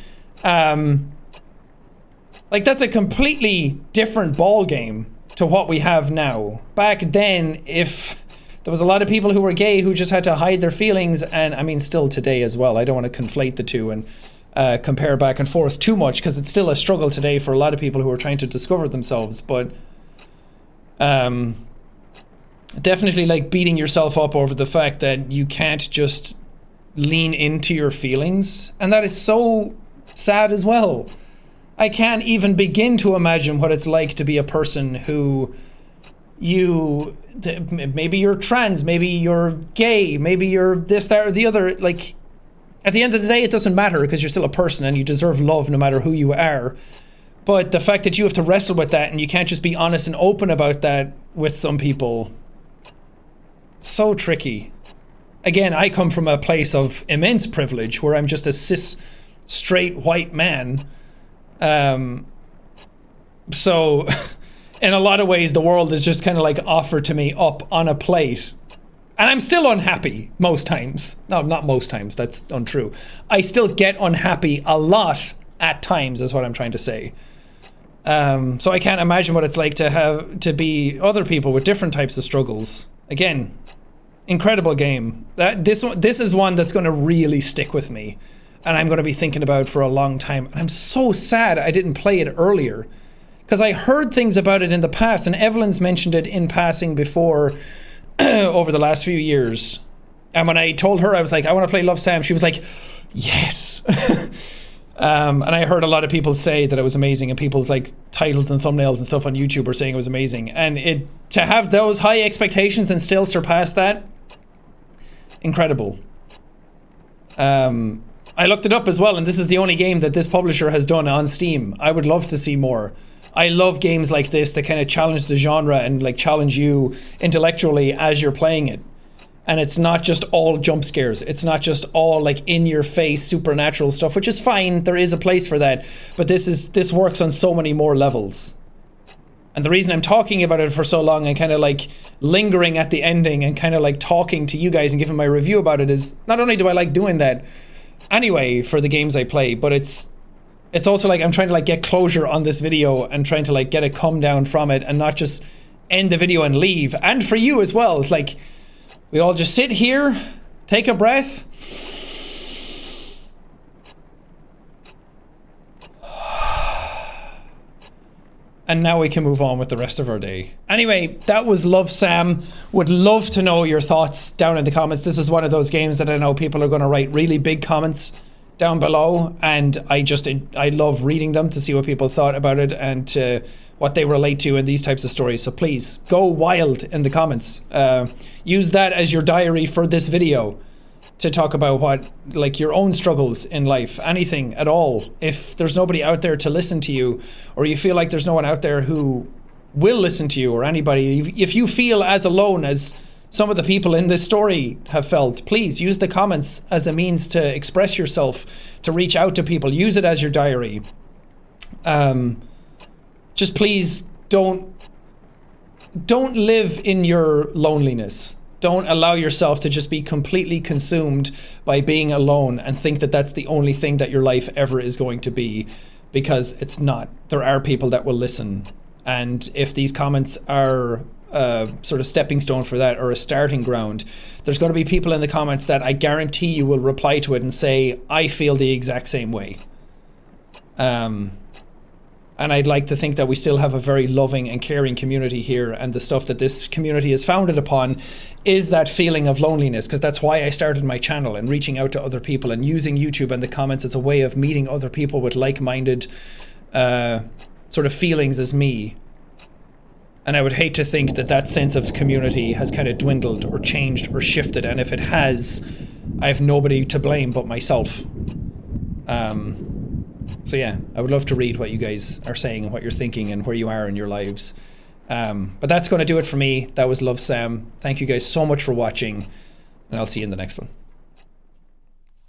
like that's a completely different ball game to what we have now. Back then, if there was a lot of people who were gay who just had to hide their feelings, and I mean still today as well, I don't want to conflate the two, and compare back and forth too much, because it's still a struggle today for a lot of people who are trying to discover themselves. But definitely like beating yourself up over the fact that you can't just lean into your feelings, and that is so sad as well. I can't even begin to imagine what it's like to be a person who maybe you're trans, maybe you're gay, maybe you're this, that, or the other. Like, at the end of the day, it doesn't matter, because you're still a person and you deserve love no matter who you are. But the fact that you have to wrestle with that and you can't just be honest and open about that with some people, so tricky. Again, I come from a place of immense privilege where I'm just a cis, straight, white man. So in a lot of ways, the world is just kind of like offered to me up on a plate. And I'm still unhappy most times. No, not most times, that's untrue. I still get unhappy a lot at times, is what I'm trying to say. So I can't imagine what it's like to be other people with different types of struggles. Again, incredible game. This is one that's going to really stick with me, and I'm going to be thinking about for a long time. And I'm so sad I didn't play it earlier, because I heard things about it in the past, and Evelyn's mentioned it in passing before over the last few years. And when I told her, I was like, I want to play Love Sam, she was like, yes. And I heard a lot of people say that it was amazing, and people's like titles and thumbnails and stuff on YouTube were saying it was amazing. And to have those high expectations and still surpass that, incredible. I looked it up as well, and this is the only game that this publisher has done on Steam. I would love to see more. I love games like this that kind of challenge the genre and like challenge you intellectually as you're playing it. And it's not just all jump scares. It's not just all like in your face supernatural stuff, which is fine. There is a place for that. But this works on so many more levels. And the reason I'm talking about it for so long and kind of like lingering at the ending and kind of like talking to you guys and giving my review about it is, not only do I like doing that anyway for the games I play, but it's also like I'm trying to like get closure on this video and trying to like get a come down from it and not just end the video and leave. And for you as well, it's like we all just sit here, take a breath, and now we can move on with the rest of our day. Anyway, that was Love Sam. Would love to know your thoughts down in the comments. This is one of those games that I know people are going to write really big comments down below, and I love reading them to see what people thought about it and what they relate to in these types of stories. So please go wild in the comments. Use that as your diary for this video to talk about what, like, your own struggles in life, anything at all. If there's nobody out there to listen to you, or you feel like there's no one out there who will listen to you, or anybody, if you feel as alone as some of the people in this story have felt, please use the comments as a means to express yourself, to reach out to people. Use it as your diary. Just please don't live in your loneliness. Don't allow yourself to just be completely consumed by being alone and think that that's the only thing that your life ever is going to be, because it's not. There are people that will listen. And if these comments are sort of stepping stone for that, or a starting ground, there's going to be people in the comments that I guarantee you will reply to it and say, I feel the exact same way. And I'd like to think that we still have a very loving and caring community here, and the stuff that this community is founded upon is that feeling of loneliness, because that's why I started my channel and reaching out to other people and using YouTube and the comments as a way of meeting other people with like-minded sort of feelings as me. And I would hate to think that that sense of community has kind of dwindled or changed or shifted, and if it has, I have nobody to blame but myself. So yeah, I would love to read what you guys are saying and what you're thinking and where you are in your lives. But that's going to do it for me. That was Love Sam. Thank you guys so much for watching, and I'll see you in the next one.